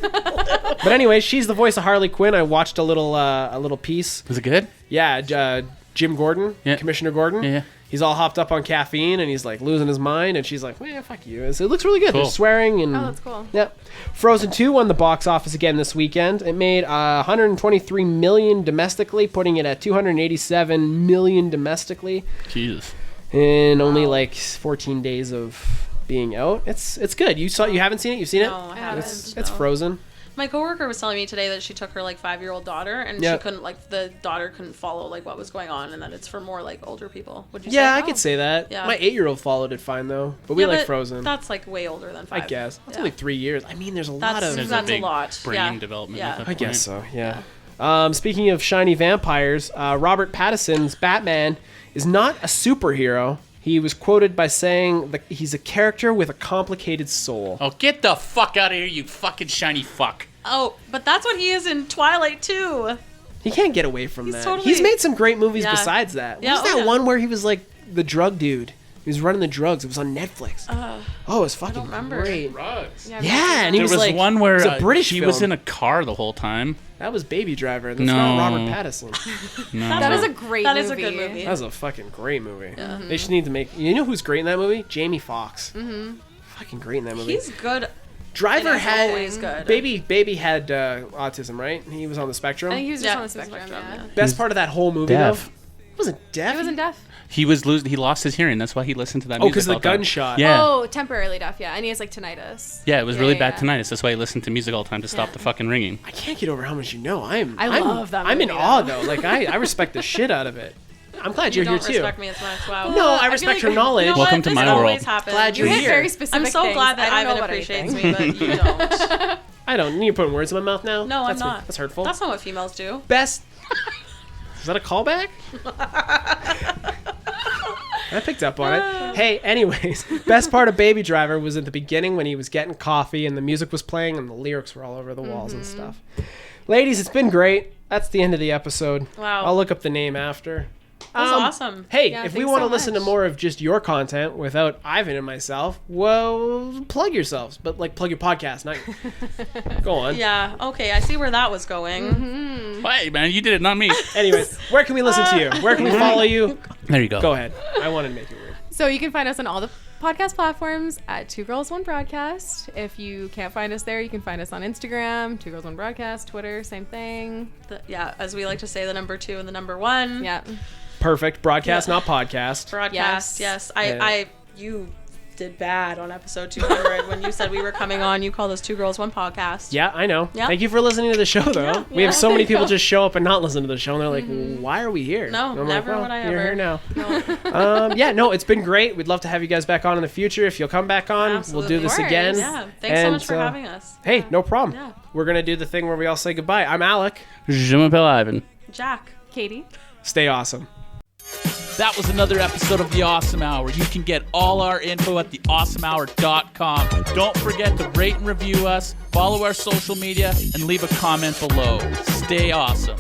But anyway, she's the voice of Harley Quinn. I watched a little piece. Was it good? Yeah, Jim Gordon, Yeah. Commissioner Gordon. Yeah. He's all hopped up on caffeine and he's like losing his mind. And she's like, man, fuck you. So it looks really good. Cool. There's swearing and. Oh, that's cool. Yeah. Frozen 2 won the box office again this weekend. It made 123 million domestically, putting it at 287 million domestically Jesus. in only like 14 days of being out. It's good. You haven't seen it? You've seen it? No, I haven't. It's no. Frozen. My coworker was telling me today that she took her like 5-year-old daughter and Yeah. she couldn't the daughter couldn't follow like what was going on and that it's for more like older people. Would you Yeah, say? I could say that. Yeah. My 8-year-old followed it fine though, but we Yeah, like but Frozen. That's like way older than 5. I guess that's Yeah. only 3 years. I mean, there's a lot That's of. There's that's a big a lot. brain Yeah. development. Yeah. At that I guess point. so. Yeah. Speaking of shiny vampires, Robert Pattinson's Batman is not a superhero. He was quoted by saying that he's a character with a complicated soul. Oh, get the fuck out of here, you fucking shiny fuck. Oh, but that's what he is in Twilight too. He can't get away from He's that. totally- He's made some great movies Yeah. besides that. Yeah, What was oh, that yeah. one where he was like the drug dude? He was running the drugs. It was on Netflix. Oh, it was fucking remember. great. Drugs. Yeah, and he There was was like, one where it was a British he film. was in a car the whole time. That was Baby Driver. That's No. not Robert Pattinson. No. That is a great That movie. is a good movie. That was a fucking great movie. Yeah. They just need to make. You know who's great in that movie? Jamie Foxx. Mm-hmm. Fucking great in that movie. He's good. Driver and had always good. Baby had autism, right? He was on the spectrum. I think he was just on the he's on spectrum. spectrum, Yeah. Best part of that whole movie deaf. though. He wasn't deaf. He wasn't deaf. He was He lost his hearing. That's why he listened to that. Oh, music 'cause of all the time. gunshot. Yeah. Oh, temporarily deaf. Yeah, and he has like tinnitus. Yeah, it was really yeah, bad yeah. tinnitus. That's why he listened to music all the time to stop the fucking ringing. I can't get over how much you know. I love that I'm in movie, awe though. though. Like I respect the shit out of it. I'm glad You you're here don't too. respect me as much. Wow. No, I feel respect like- her knowledge. You know Welcome what? to This my always world. happens. Glad You you're hit here. very specific I'm so things. glad that I don't know Ivan about appreciates anything. me, but you don't. I don't. You're putting words in my mouth now. No, I'm That's not. That's hurtful. That's not what females do. Best. Is that a callback? I picked up on it. Hey, anyways, best part of Baby Driver was at the beginning when he was getting coffee and the music was playing and the lyrics were all over the walls and stuff. Ladies, it's been great. That's the end of the episode. Wow. I'll look up the name after. That was awesome. Hey, Yeah, if we thanks want to so listen to much. more of just your content without Ivan and myself, well, plug yourselves. But like plug your podcast, not Go on. Yeah. Okay. I see where that was going. Hey, man, you did it, not me. Anyways, where can we listen to you? Where can we follow you? There you go. Go ahead. I wanted to make it weird. So you can find us on all the podcast platforms at 2 Girls 1 Broadcast. If you can't find us there, you can find us on Instagram, 2 Girls 1 Broadcast, Twitter, same thing. Yeah. As we like to say, the number 2 and the number 1. Yeah. Perfect. Broadcast, not podcast. Broadcast. Yes. Yeah. You did bad on episode 200 when you said we were coming on. You called us 2 Girls 1 Podcast. Yeah, I know. Yeah. Thank you for listening to the show, though. We have so many people just show up and not listen to the show, and they're like, why are we here? No, And I'm never like, would I You're ever. here now. No. Yeah, no, it's been great. We'd love to have you guys back on in the future. If you'll come back on, we'll do Absolutely. this Of course. again. Yeah. Thanks so And, much for having us. Hey, no problem. Yeah. We're going to do the thing where we all say goodbye. I'm Alec. Je m'appelle Ivan. Jack. Katie. Stay awesome. That was another episode of The Awesome Hour. You can get all our info at theawesomehour.com. Don't forget to rate and review us, follow our social media, and leave a comment below. Stay awesome.